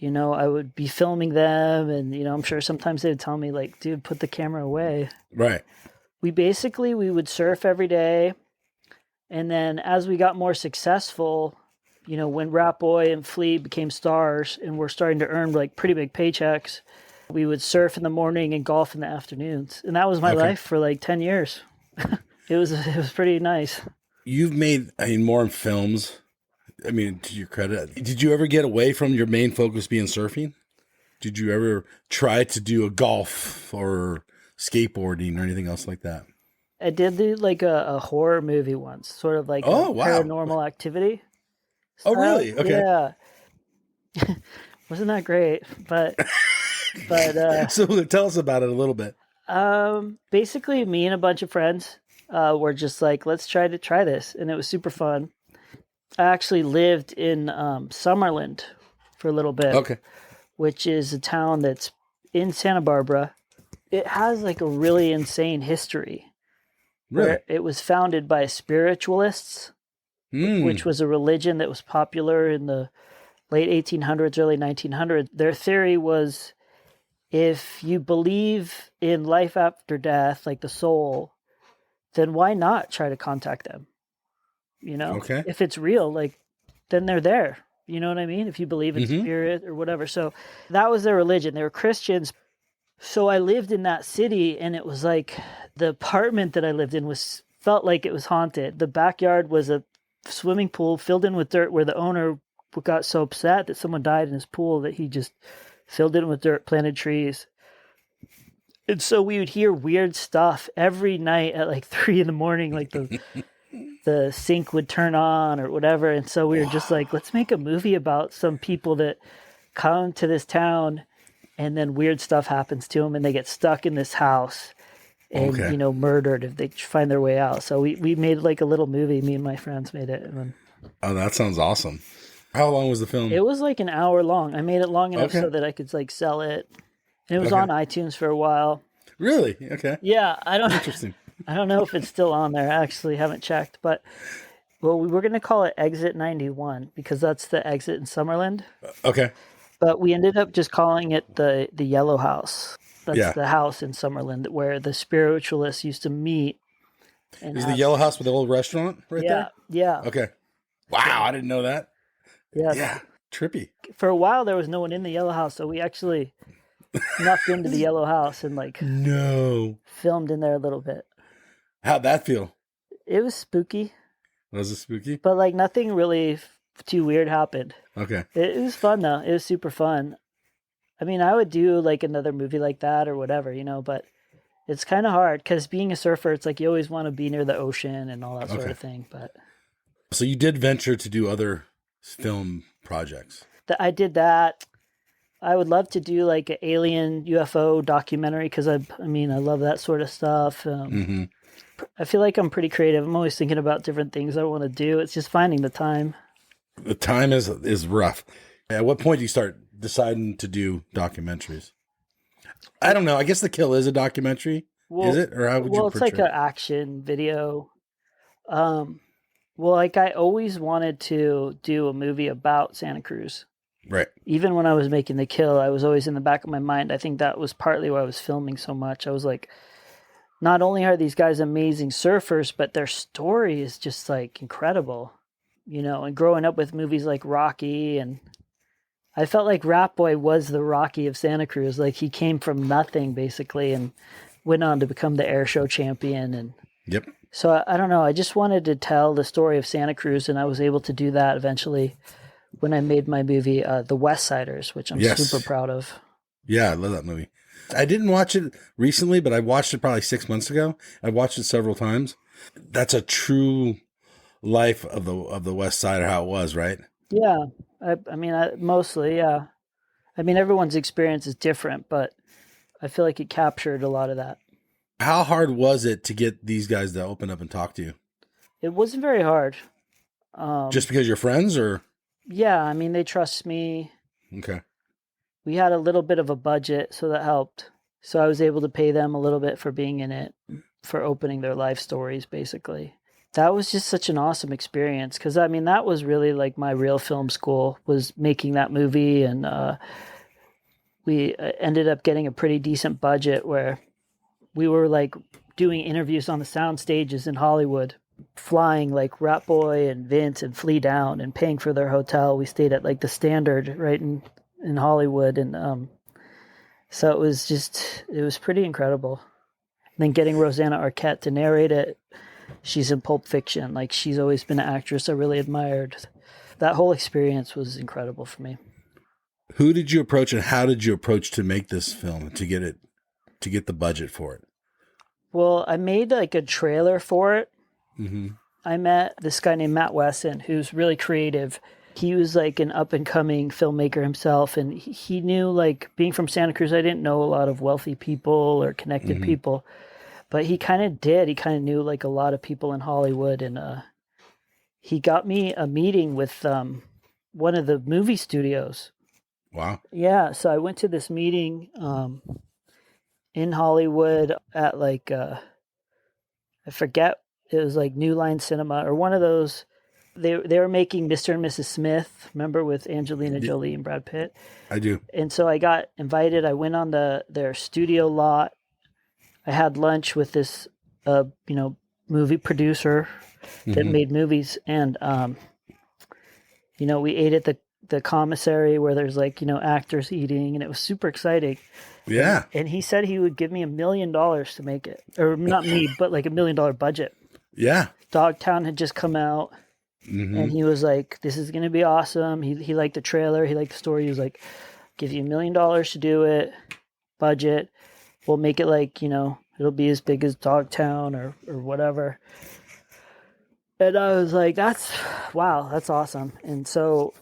I would be filming them, and I'm sure sometimes they would tell me like, "Dude, put the camera away." Right. We would surf every day, and then as we got more successful, when Rat Boy and Flea became stars and we're starting to earn like pretty big paychecks, we would surf in the morning and golf in the afternoons, and that was my life for like 10 years. It was pretty nice. You've made, more films. I mean, to your credit, did you ever get away from your main focus being surfing? Did you ever try to do a golf or skateboarding or anything else like that? I did do like a horror movie once, sort of like Paranormal Activity. Oh, really? Okay. Yeah. Wasn't that great? But So tell us about it a little bit. Basically, me and a bunch of friends were just like, let's try this, and it was super fun. I actually lived in Summerlin for a little bit, Okay. which is a town that's in Santa Barbara. It has like a really insane history. Really? It was founded by spiritualists, which was a religion that was popular in the late 1800s, early 1900s. Their theory was if you believe in life after death, like the soul, then why not try to contact them? Okay. If it's real, like, then they're there. You know what I mean? If you believe in spirit or whatever. So that was their religion. They were Christians. So I lived in that city, and it was like the apartment that I lived in felt like it was haunted. The backyard was a swimming pool filled in with dirt, where the owner got so upset that someone died in his pool that he just filled it with dirt, planted trees. And so we would hear weird stuff every night at like 3 a.m, like the sink would turn on or whatever. And so we were just like, let's make a movie about some people that come to this town and then weird stuff happens to them and they get stuck in this house and, murdered if they find their way out. So we made like a little movie. Me and my friends made it. And then, oh, that sounds awesome. How long was the film? It was like an hour long. I made it long enough so that I could like sell it. And it was on iTunes for a while. Really? Okay. Yeah. Interesting. I don't know if it's still on there. I actually haven't checked, but we were going to call it Exit 91 because that's the exit in Summerlin. Okay. But we ended up just calling it the Yellow House. That's the house in Summerlin where the spiritualists used to meet. Is the Yellow House with the old restaurant right there? Yeah. Okay. Wow, I didn't know that. Yes. Yeah, trippy. For a while, there was no one in the Yellow House, so we actually snuck into the Yellow House and filmed in there a little bit. How'd that feel? It was spooky. Was it spooky? But like nothing really too weird happened. Okay. It was fun though. It was super fun. I mean, I would do like another movie like that or whatever, but it's kind of hard because being a surfer, it's like you always want to be near the ocean and all that sort of thing. But so you did venture to do other film projects. I did that. I would love to do like an alien UFO documentary because I love that sort of stuff. I feel like I'm pretty creative. I'm always thinking about different things I want to do. It's just finding the time. The time is rough. At what point do you start deciding to do documentaries? I don't know. I guess The Kill is a documentary. Is it? Or how would you portray it? Well, it's like an action video. Well, like I always wanted to do a movie about Santa Cruz. Right. Even when I was making The Kill, I was always in the back of my mind. I think that was partly why I was filming so much. I was like, not only are these guys amazing surfers, but their story is just like incredible, and growing up with movies like Rocky, and I felt like Rat Boy was the Rocky of Santa Cruz. Like he came from nothing basically and went on to become the air show champion. And yep. So I don't know. I just wanted to tell the story of Santa Cruz, and I was able to do that eventually when I made my movie, The West Siders, which I'm super proud of. Yeah, I love that movie. I didn't watch it recently, but I watched it probably 6 months ago. I've watched it several times. That's a true life of the West Side, or how it was, right? Yeah. Mostly, yeah. Everyone's experience is different, but I feel like it captured a lot of that. How hard was it to get these guys to open up and talk to you? It wasn't very hard. Just because you're friends, or? Yeah, they trust me. Okay. We had a little bit of a budget, so that helped. So I was able to pay them a little bit for being in it, for opening their life stories, basically. That was just such an awesome experience because I mean that was really like my real film school was making that movie, and we ended up getting a pretty decent budget where we were like doing interviews on the sound stages in Hollywood, flying like Rat Boy and Vince and Flea down and paying for their hotel. We stayed at like the Standard right in Hollywood, and so it was pretty incredible. And then getting Rosanna Arquette to narrate it. She's in Pulp Fiction. Like, she's always been an actress I really admired. That whole experience was incredible for me. Who did you approach and how did you approach to make this film to get the budget for it? Well, I made like a trailer for it. Mm-hmm. I met this guy named Matt Wesson, who's really creative. He was like an up and coming filmmaker himself. And he knew, like, being from Santa Cruz, I didn't know a lot of wealthy people or connected people. But he kind of did. He kind of knew like a lot of people in Hollywood, and he got me a meeting with one of the movie studios. Wow. Yeah, so I went to this meeting in Hollywood at like I forget, it was like New Line Cinema or one of those. They were making Mr. and Mrs. Smith, remember, with Angelina Jolie and Brad Pitt. I do. And so I got invited. I went on their studio lot. I had lunch with this, movie producer that made movies, and we ate at the commissary where there's like actors eating, and it was super exciting. Yeah. And he said he would give me $1 million to make it, or not me, but like $1 million budget. Yeah. Dogtown had just come out, and he was like, "This is going to be awesome." He liked the trailer, he liked the story. He was like, "Give you $1 million to do it, budget. We'll make it like, it'll be as big as Dogtown or whatever." And I was like, that's awesome. And so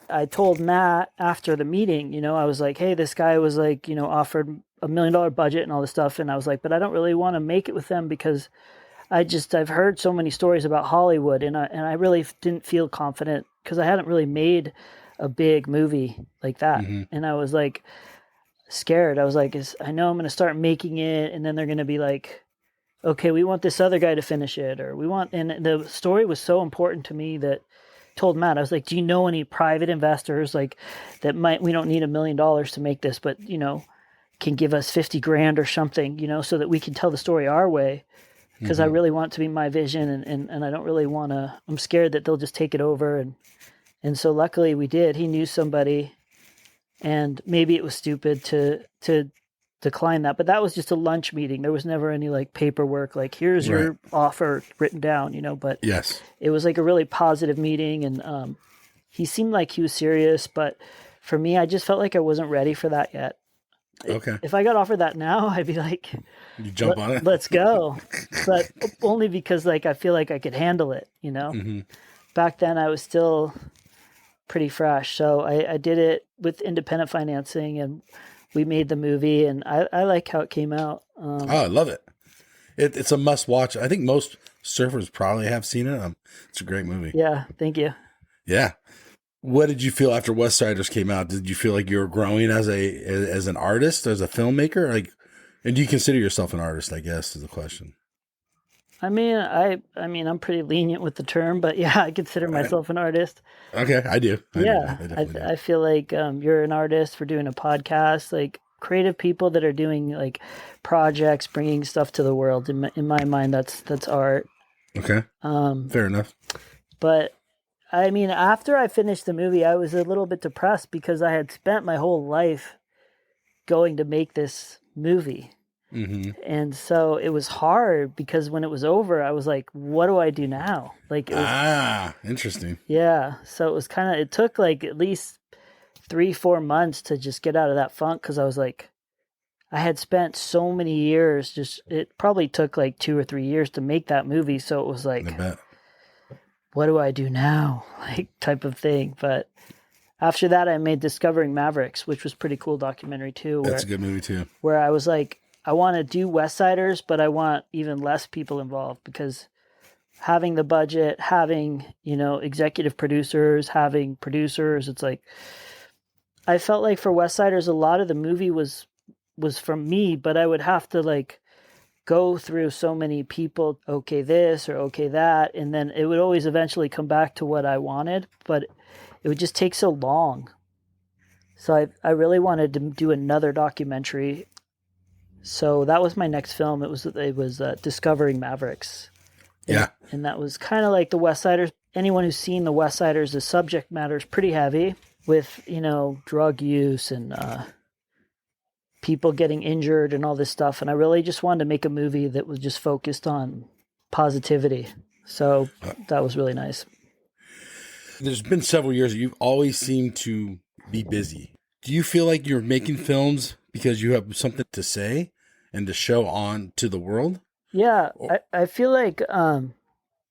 I told Matt after the meeting, I was like, hey, this guy was like, offered $1 million budget and all this stuff. And I was like, but I don't really want to make it with them because I've heard so many stories about Hollywood, and I really didn't feel confident because I hadn't really made a big movie like that. And I was like, scared. I was like, I know I'm going to start making it, and then they're going to be like, okay, we want this other guy to finish it, or and the story was so important to me that I told Matt, I was like, do you know any private investors like that we don't need $1 million to make this, but can give us 50 grand or something, so that we can tell the story our way. Because I really want it to be my vision, and I don't really want to, I'm scared that they'll just take it over. And so luckily we did. He knew somebody. And maybe it was stupid to decline that, but that was just a lunch meeting. There was never any like paperwork, like here's your offer written down, but yes, it was like a really positive meeting. And he seemed like he was serious, but for me, I just felt like I wasn't ready for that yet. Okay. If I got offered that now, I'd be like, you jump on it. Let's go. But only because like I feel like I could handle it, Back then I was still pretty fresh. So I did it with independent financing, and we made the movie, and I like how it came out. I love it. It's a must watch. I think most surfers probably have seen it. It's a great movie. Yeah. Thank you. Yeah. What did you feel after West Siders came out? Did you feel like you were growing as an artist, as a filmmaker? Like, and do you consider yourself an artist, I guess, is the question. I mean, I'm pretty lenient with the term, but yeah, I consider myself an artist. Okay, I do. I feel like you're an artist for doing a podcast, like creative people that are doing like projects, bringing stuff to the world. In my mind, that's art. Okay. Fair enough. But I mean, after I finished the movie, I was a little bit depressed because I had spent my whole life going to make this movie. And so it was hard because when it was over, I was like, what do I do now? Like, interesting. Yeah. So it took like at least 3-4 months to just get out of that funk. Cause I was like, I had spent so many years, it probably took like 2 or 3 years to make that movie. So it was like, what do I do now? Like, type of thing. But after that, I made Discovering Mavericks, which was a pretty cool documentary too. That's a good movie too. Where I was like, I want to do West Siders, but I want even less people involved because having the budget, having, executive producers, having producers, it's like, I felt like for West Siders, a lot of the movie was from me, but I would have to like go through so many people, okay this or okay that, and then it would always eventually come back to what I wanted, but it would just take so long. So I really wanted to do another documentary. So that was my next film. It was Discovering Mavericks. Yeah. And that was kind of like the West Siders. Anyone who's seen the West Siders, the subject matter is pretty heavy with, drug use and people getting injured and all this stuff. And I really just wanted to make a movie that was just focused on positivity. So that was really nice. There's been several years that you've always seemed to be busy. Do you feel like you're making films because you have something to say and to show on to the world? Yeah, I feel like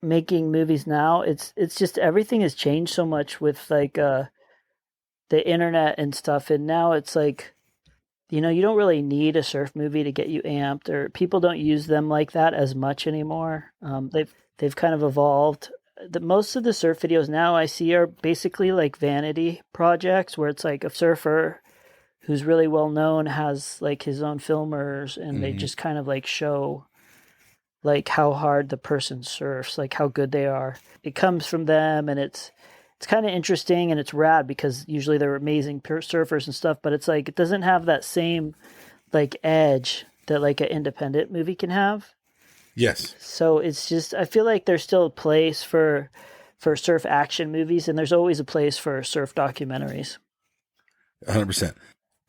making movies now, it's just everything has changed so much with like the internet and stuff. And now it's like, you don't really need a surf movie to get you amped, or people don't use them like that as much anymore. They've kind of evolved. Most of the surf videos now I see are basically like vanity projects where it's like a surfer who's really well known has like his own filmers, and they just kind of like show like how hard the person surfs, like how good they are. It comes from them, and it's kind of interesting and it's rad because usually they're amazing surfers and stuff, but it's like it doesn't have that same like edge that like an independent movie can have. Yes. So it's just, I feel like there's still a place for surf action movies, and there's always a place for surf documentaries. 100%.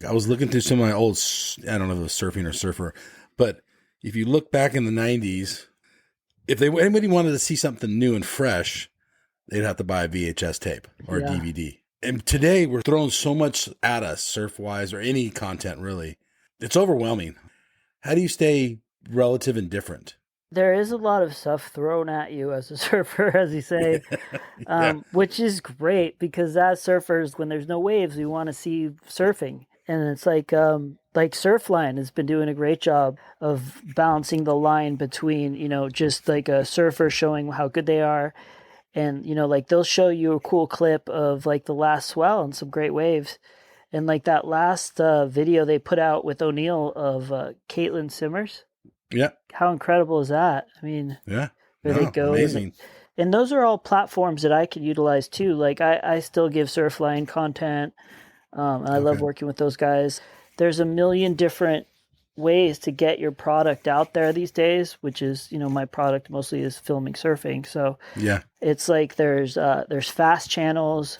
I was looking through some of my old, I don't know if it was surfing or surfer, but if you look back in the 90s, if anybody wanted to see something new and fresh, they'd have to buy a VHS tape or a DVD. And today we're throwing so much at us, surf-wise or any content really. It's overwhelming. How do you stay relative and different? There is a lot of stuff thrown at you as a surfer, as you say, which is great because as surfers, when there's no waves, we want to see surfing. And it's like Surfline has been doing a great job of balancing the line between, just like a surfer showing how good they are. And, like they'll show you a cool clip of like the last swell and some great waves. And like that last video they put out with O'Neill of Caitlin Simmers. Yeah. How incredible is that? I mean, yeah, where they go. Amazing. And those are all platforms that I could utilize too. Like I still give Surfline content. And I love working with those guys. There's a million different ways to get your product out there these days, which is, my product mostly is filming surfing. So yeah, it's like there's fast channels.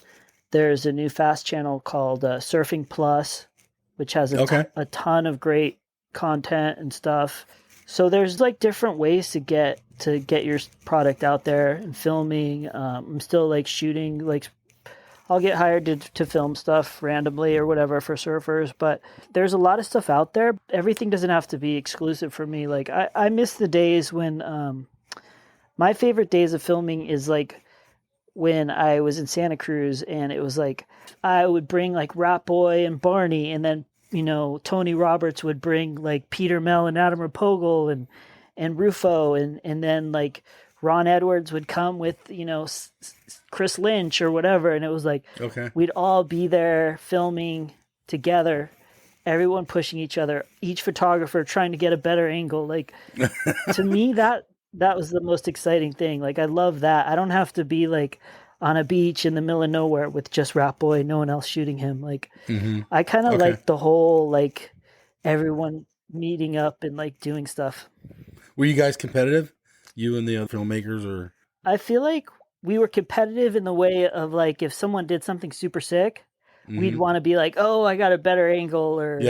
There's a new fast channel called Surfing Plus, which has a ton of great content and stuff. So there's like different ways to get your product out there and filming. I'm still like shooting, like I'll get hired to film stuff randomly or whatever for surfers, but there's a lot of stuff out there. Everything doesn't have to be exclusive for me. Like I miss the days when my favorite days of filming is like when I was in Santa Cruz, and it was like I would bring like Rat Boy and Barney, and then Tony Roberts would bring like Peter Mel and Adam Rapogel and Rufo, and then like Ron Edwards would come with Chris Lynch or whatever, and it was like we'd all be there filming together, everyone pushing each other, each photographer trying to get a better angle. Like to me that was the most exciting thing. Like I love that. I don't have to be like on a beach in the middle of nowhere with just Rat Boy, no one else shooting him. Like I kind of like the whole like everyone meeting up and like doing stuff. Were you guys competitive? You and the other filmmakers? Or I feel like we were competitive in the way of like if someone did something super sick, we'd want to be like, oh, I got a better angle, or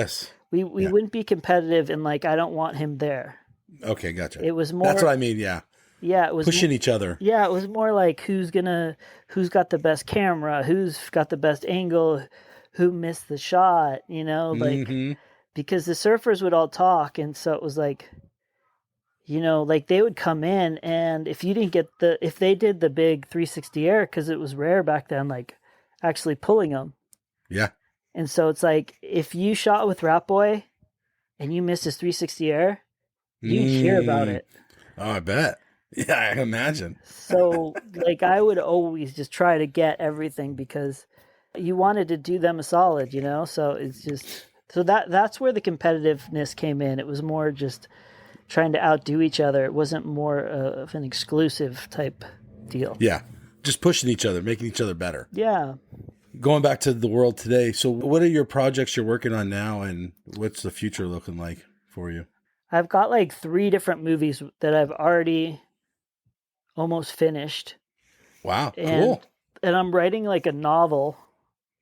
we wouldn't be competitive in like I don't want him there. Okay, gotcha. It was more. That's what I mean. Yeah. Yeah, it was pushing each other. Yeah, it was more like who's got the best camera, who's got the best angle, who missed the shot, like because the surfers would all talk, and so it was like, like they would come in, and if you didn't get if they did the big 360 air, because it was rare back then, like actually pulling them. Yeah. And so it's like if you shot with Rat Boy and you missed his 360 air, you'd hear about it. Oh, I bet. Yeah, I imagine. So like I would always just try to get everything because you wanted to do them a solid, So it's just that's where the competitiveness came in. It was more just trying to outdo each other. It wasn't more of an exclusive type deal. Yeah. Just pushing each other, making each other better. Yeah. Going back to the world today. So what are your projects you're working on now, and what's the future looking like for you? I've got like 3 different movies that I've already almost finished. Wow. And, Cool. and I'm writing like a novel,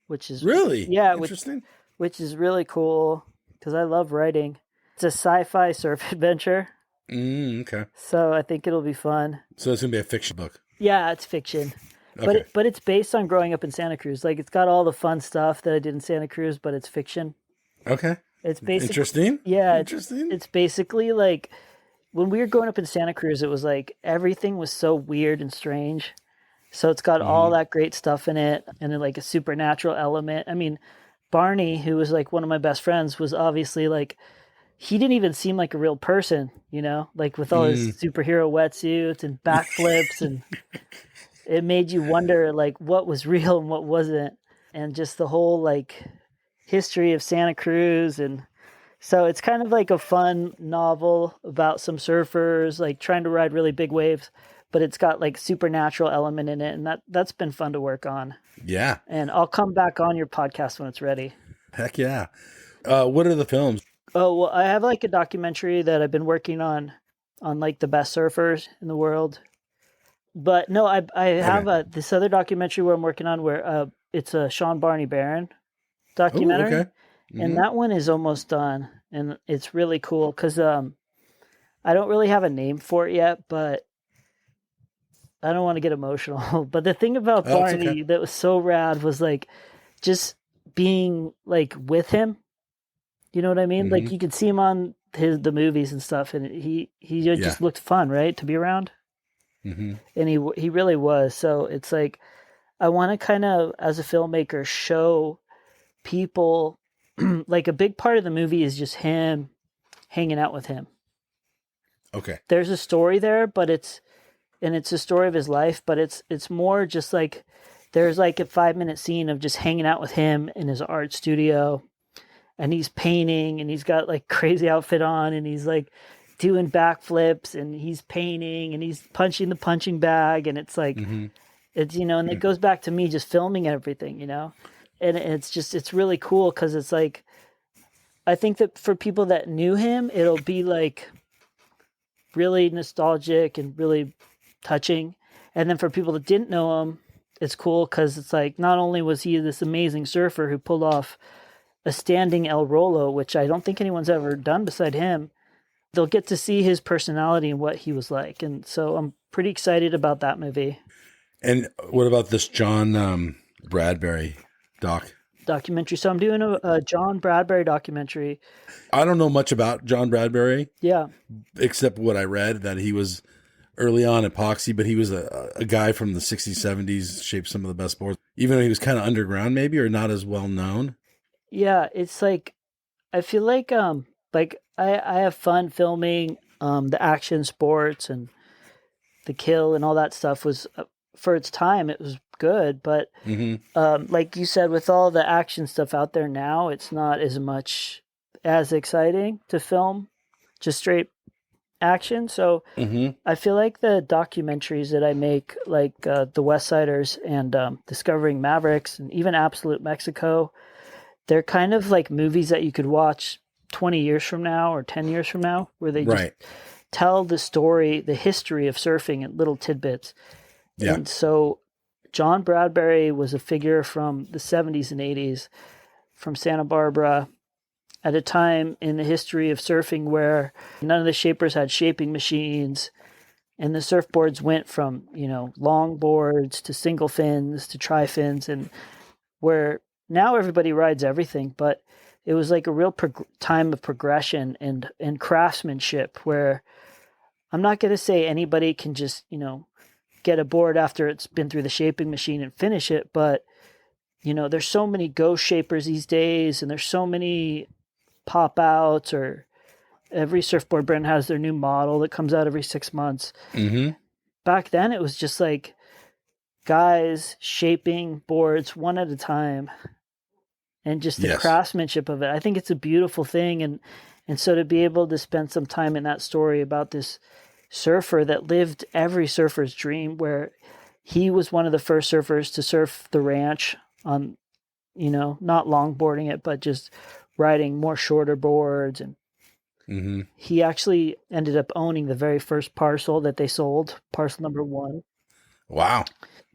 which is Really? yeah, Interesting. which is really cool because I love writing. It's a sci-fi surf adventure, Okay. so I think it'll be fun. So it's going to be a fiction book. Yeah, it's fiction, Okay. but it's based on growing up in Santa Cruz. Like it's got all the fun stuff that I did in Santa Cruz, but it's fiction. Okay. It's basically Interesting. yeah, Interesting. it's basically like when we were growing up in Santa Cruz, it was like everything was so weird and strange. So it's got all that great stuff in it, and then like a supernatural element. I mean, Barney, who was like one of my best friends, was obviously like he didn't even seem like a real person, you know, like with all his superhero wetsuits and backflips, and it made you wonder like what was real and what wasn't, and just the whole like history of Santa Cruz. And so it's kind of like a fun novel about some surfers like trying to ride really big waves, but it's got like supernatural element in it, and that's been fun to work on. Yeah. And I'll come back on your podcast when it's ready. Heck yeah. What are the films? Oh, well, I have like a documentary that I've been working on like the best surfers in the world. But no, I have this other documentary where I'm working on where it's a Sean Barney Barron documentary. Ooh, okay. And that one is almost done, and it's really cool because I don't really have a name for it yet, but I don't want to get emotional. But the thing about Barney that was so rad was like just being like with him. You know what I mean? Like you could see him on the movies and stuff, and he just looked fun, right, to be around. And he really was. So it's like I want to kind of, as a filmmaker, show people like a big part of the movie is just him hanging out with him. Okay. There's a story there, but it's a story of his life, but it's more just like there's like a 5-minute scene of just hanging out with him in his art studio, and he's painting, and he's got like crazy outfit on, and he's like doing backflips, and he's painting, and he's punching the punching bag, and it's like it's, you know, and it goes back to me just filming everything, you know, and it's really cool because it's like I think that for people that knew him, it'll be like really nostalgic and really touching, and then for people that didn't know him, it's cool because it's like not only was he this amazing surfer who pulled off a standing El Rolo, which I don't think anyone's ever done beside him, they'll get to see his personality and what he was like. And so I'm pretty excited about that movie. And what about this John Bradbury documentary? So I'm doing a John Bradbury documentary. I don't know much about John Bradbury. Yeah. Except what I read, that he was early on epoxy, but he was a guy from the 60s, 70s, shaped some of the best boards, even though he was kind of underground maybe, or not as well known. Yeah, it's like I feel like I have fun filming the action sports, and the kill and all that stuff was for its time it was good, but like you said, with all the action stuff out there now, it's not as much as exciting to film just straight action. So I feel like the documentaries that I make, like the West Siders and Discovering Mavericks and even Absolute Mexico, they're kind of like movies that you could watch 20 years from now or 10 years from now, where they just tell the story, the history of surfing in little tidbits. Yeah. And so John Bradbury was a figure from the 70s and 80s from Santa Barbara at a time in the history of surfing where none of the shapers had shaping machines, and the surfboards went from, you know, long boards to single fins to tri fins, and where now everybody rides everything, but it was like a real time of progression and craftsmanship, where I'm not going to say anybody can just, you know, get a board after it's been through the shaping machine and finish it. But, you know, there's so many ghost shapers these days, and there's so many pop outs, or every surfboard brand has their new model that comes out every 6 months. Back then it was just like guys shaping boards one at a time, and just the craftsmanship of it. I think it's a beautiful thing. And so to be able to spend some time in that story about this surfer that lived every surfer's dream, where he was one of the first surfers to surf the ranch on, not longboarding it, but just riding more shorter boards. And he actually ended up owning the very first parcel that they sold, parcel number 1. Wow.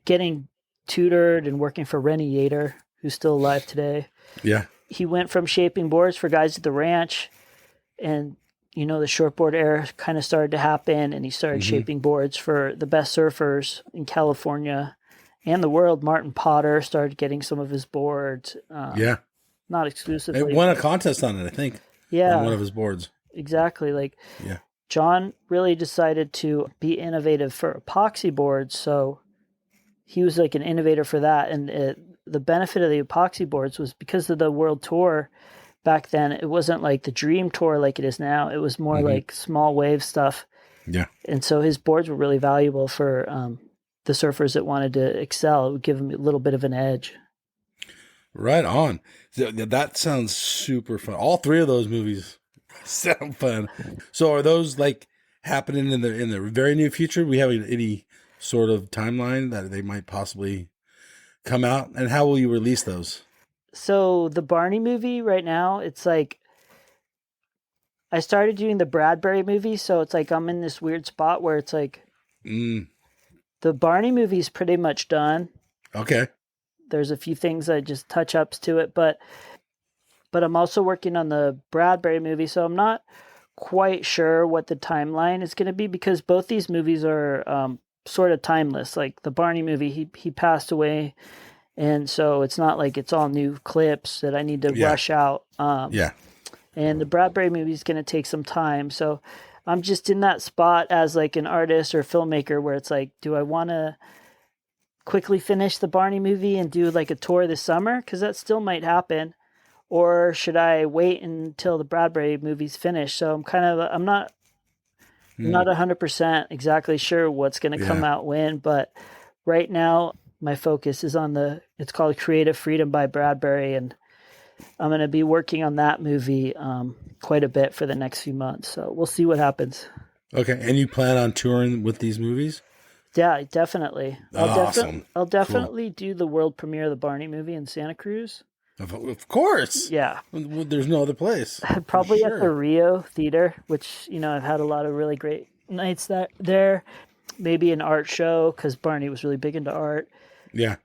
Getting tutored and working for Rennie Yater, who's still alive today. Yeah. He went from shaping boards for guys at the ranch, and the shortboard era kind of started to happen, and he started shaping boards for the best surfers in California and the world. Martin Potter started getting some of his boards. Not exclusively. He won a contest on it, I think. Yeah. On one of his boards. Exactly. Yeah. John really decided to be innovative for epoxy boards, so he was like an innovator for that. And the benefit of the epoxy boards was because of the world tour back then, it wasn't like the dream tour like it is now. It was more like small wave stuff. Yeah. And so his boards were really valuable for the surfers that wanted to excel. It would give them a little bit of an edge. Right on. That sounds super fun. All 3 of those movies sound fun. So are those like happening in the very near future? We have any sort of timeline that they might possibly come out? And how will you release those? So the Barney movie right now, it's like I started doing the Bradbury movie, so it's like I'm in this weird spot where it's like the Barney movie is pretty much done. Okay. There's a few things that just touch ups to it, but I'm also working on the Bradbury movie, so I'm not quite sure what the timeline is going to be, because both these movies are sort of timeless. Like the Barney movie, he passed away, and so it's not like it's all new clips that I need to rush out. And the Bradbury movie is going to take some time, so I'm just in that spot as like an artist or filmmaker where it's like, do I want to quickly finish the Barney movie and do like a tour this summer? Because that still might happen. Or should I wait until the Bradbury movie's finished? So I'm not 100% exactly sure what's going to come out when, but right now my focus is on it's called Creative Freedom by Bradbury, and I'm going to be working on that movie quite a bit for the next few months. So we'll see what happens. Okay. And you plan on touring with these movies? Yeah, definitely. Awesome. I'll definitely do the world premiere of the Barney movie in Santa Cruz. Of course. Yeah. There's no other place. Probably at the Rio Theater, which, I've had a lot of really great nights there. Maybe an art show, because Barney was really big into art. Yeah.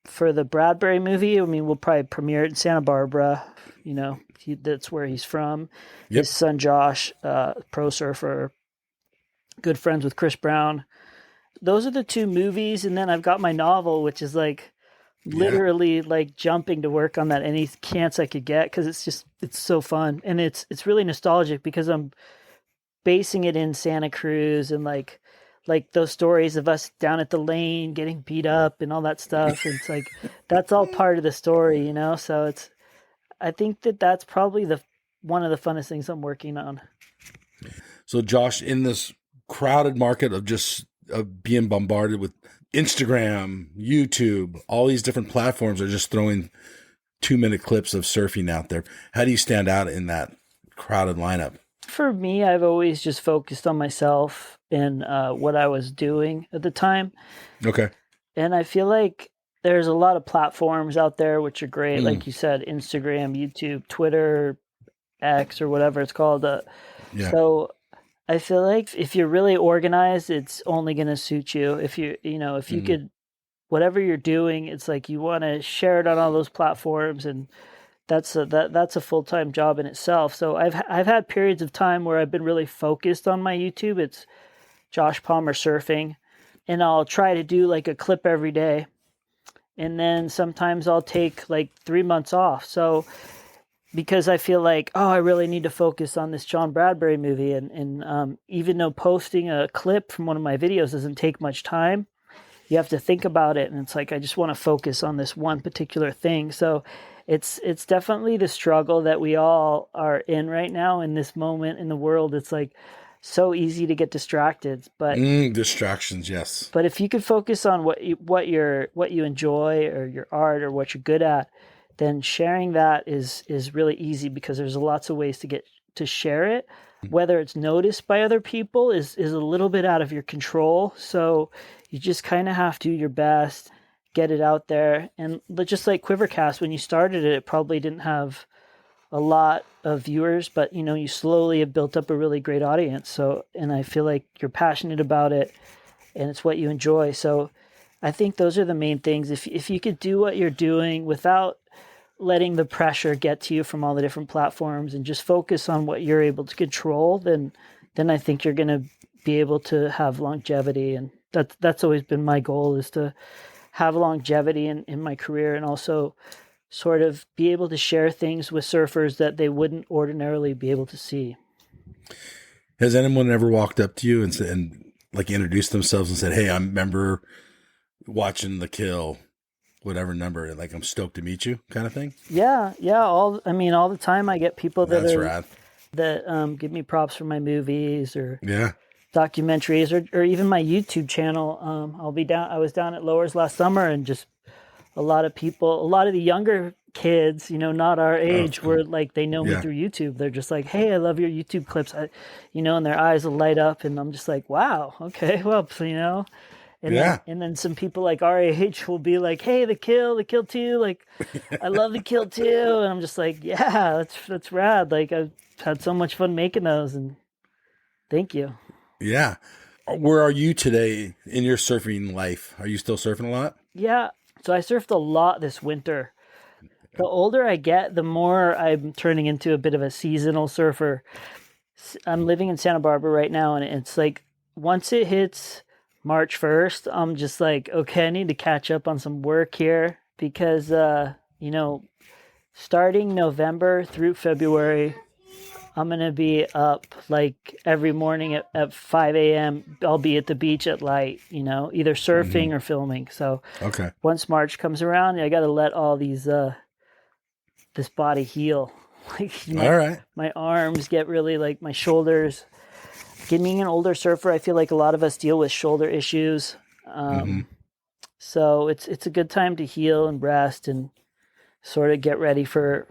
For the Bradbury movie, we'll probably premiere it in Santa Barbara. That's where he's from. Yep. His son Josh, pro surfer, good friends with Chris Brown. Those are the 2 movies, and then I've got my novel, which is like literally like jumping to work on that any chance I could get, because it's so fun, and it's really nostalgic because I'm basing it in Santa Cruz and like those stories of us down at the lane getting beat up and all that stuff. And it's like that's all part of the story, So I think that's probably one of the funnest things I'm working on. So Josh, in this crowded market of just being bombarded with Instagram, YouTube, all these different platforms are just throwing 2-minute clips of surfing out there. How do you stand out in that crowded lineup? For me, I've always just focused on myself and what I was doing at the time. Okay. And I feel like there's a lot of platforms out there which are great. Like you said, Instagram, YouTube, Twitter, X, or whatever it's called. So I feel like if you're really organized, it's only going to suit you. If you could, whatever you're doing, it's like you want to share it on all those platforms, and that's a full-time job in itself. So I've had periods of time where I've been really focused on my YouTube. It's Josh Pomer Surfing, and I'll try to do like a clip every day. And then sometimes I'll take like 3 months off. So because I feel like, I really need to focus on this John Bradbury movie. And even though posting a clip from one of my videos doesn't take much time, you have to think about it. And it's like, I just want to focus on this one particular thing. So it's definitely the struggle that we all are in right now in this moment in the world. It's like so easy to get distracted, but distractions, yes. But if you could focus on what you enjoy, or your art, or what you're good at, then sharing that is really easy, because there's lots of ways to get to share it. Whether it's noticed by other people is a little bit out of your control. So you just kind of have to do your best, get it out there. And just like QuiverCast, when you started it, it probably didn't have a lot of viewers, but you slowly have built up a really great audience. So, and I feel like you're passionate about it and it's what you enjoy. So I think those are the main things. If you could do what you're doing without letting the pressure get to you from all the different platforms and just focus on what you're able to control, then I think you're going to be able to have longevity. And that's always been my goal, is to have longevity in my career, and also sort of be able to share things with surfers that they wouldn't ordinarily be able to see. Has anyone ever walked up to you and like introduced themselves and said, "Hey, I remember watching The Kill, whatever number, like I'm stoked to meet you," kind of thing? Yeah. All the time I get people That's rad. that give me props for my movies or Yeah. documentaries or even my YouTube channel. I was down at Lowers last summer, and just a lot of the younger kids, not our age, were like, they know me through YouTube. They're just like, "Hey, I love your YouTube clips," and their eyes will light up, and I'm just like, wow, okay, well, and then some people like our age will be like, "Hey, The Kill 2, like, I love The Kill 2," and I'm just like, yeah, that's rad. Like, I've had so much fun making those, and thank you. Yeah. Where are you today in your surfing life? Are you still surfing a lot? Yeah. So I surfed a lot this winter. The older I get, the more I'm turning into a bit of a seasonal surfer. I'm living in Santa Barbara right now, and it's like once it hits March 1st, I'm just like, okay, I need to catch up on some work here, because, starting November through February, I'm going to be up like every morning at 5 a.m. I'll be at the beach at light, either surfing or filming. So Okay. once March comes around, I got to let all these, this body heal. Like All right. my arms get really, like, my shoulders. Being an older surfer, I feel like a lot of us deal with shoulder issues. So it's a good time to heal and rest and sort of get ready for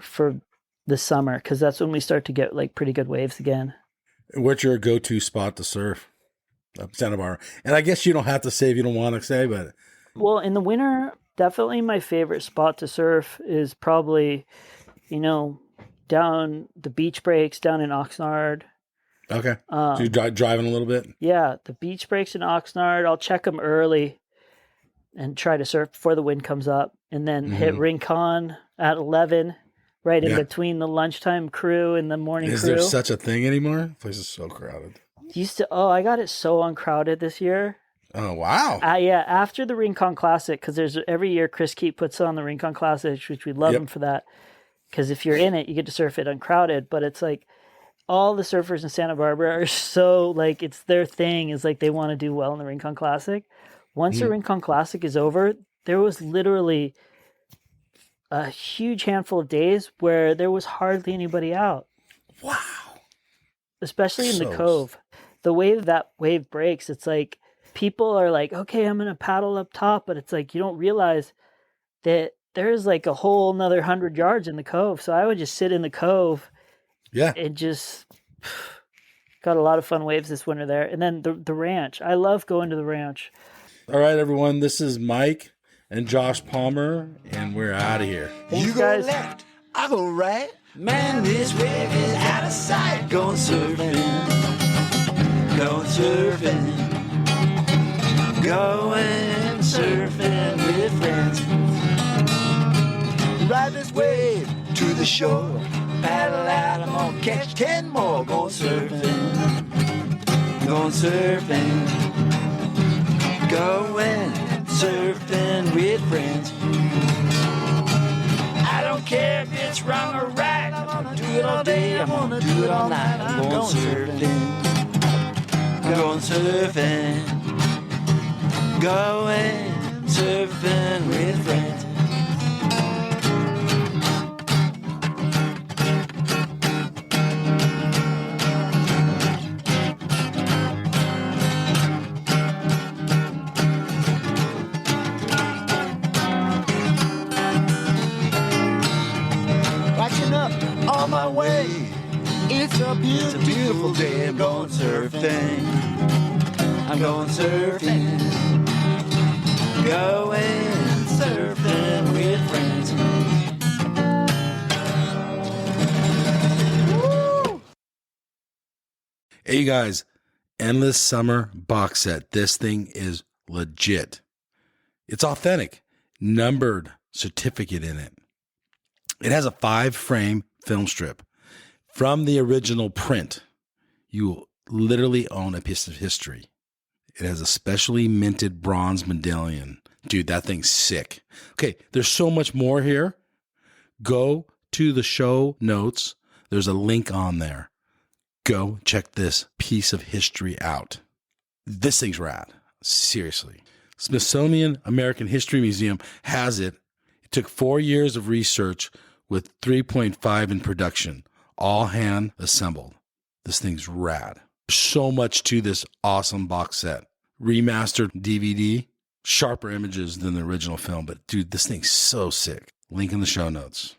the summer, because that's when we start to get like pretty good waves again. What's your go-to spot to surf up Santa Barbara? And I guess you don't have to say if you don't want to say, but Well, in the winter, definitely my favorite spot to surf is probably, down the beach breaks down in Oxnard. okay. So you're driving a little bit? Yeah, the beach breaks in Oxnard. I'll check them early and try to surf before the wind comes up, and then hit Rincon at 11, right in between the lunchtime crew and the morning crew. Is there such a thing anymore? The place is so crowded. I got it so uncrowded this year. Oh, wow. Yeah, after the Rincon Classic, because there's every year Chris Keat puts on the Rincon Classic, which we love him for that. Because if you're in it, you get to surf it uncrowded. But it's like all the surfers in Santa Barbara are so, like, it's their thing, is like they want to do well in the Rincon Classic. Once the Rincon Classic is over, there was literally a huge handful of days where there was hardly anybody out. Wow. Especially in the Cove. The way that wave breaks, it's like people are like, okay, I'm going to paddle up top. But it's like, you don't realize that there's like a whole another 100 yards in the Cove. So I would just sit in the Cove. Yeah. And just got a lot of fun waves this winter there. And then the ranch. I love going to the ranch. All right, everyone. This is Mike and Josh Pomer, and we're out of here. Thanks, You go guys. left, I go right. Man, this wave is out of sight. Going surfing, going surfing, going surfing with friends. Ride this wave to the shore. Paddle out, I'm gonna catch 10 more. Going surfing, going surfing, going surfing with friends. I don't care if it's wrong or right. I'm gonna do it all day, I'm gonna do it all night. I'm going surfing, going surfing, going surfing with friends. On my way, it's a It's a beautiful day, I'm going surfing. I'm going surfing. Going surfing with friends. Woo! Hey, you guys, Endless Summer box set. This thing is legit. It's authentic, numbered certificate in it. It has a 5-frame film strip from the original print. You will literally own a piece of history. It has a specially minted bronze medallion. Dude, that thing's sick. Okay, there's so much more here. Go to the show notes. There's a link on there. Go check this piece of history out. This thing's rad. Seriously. Smithsonian American History Museum has it. It took 4 years of research with 3.5 in production, all hand assembled. This thing's rad. So much to this awesome box set. Remastered DVD, sharper images than the original film, but dude, this thing's so sick. Link in the show notes.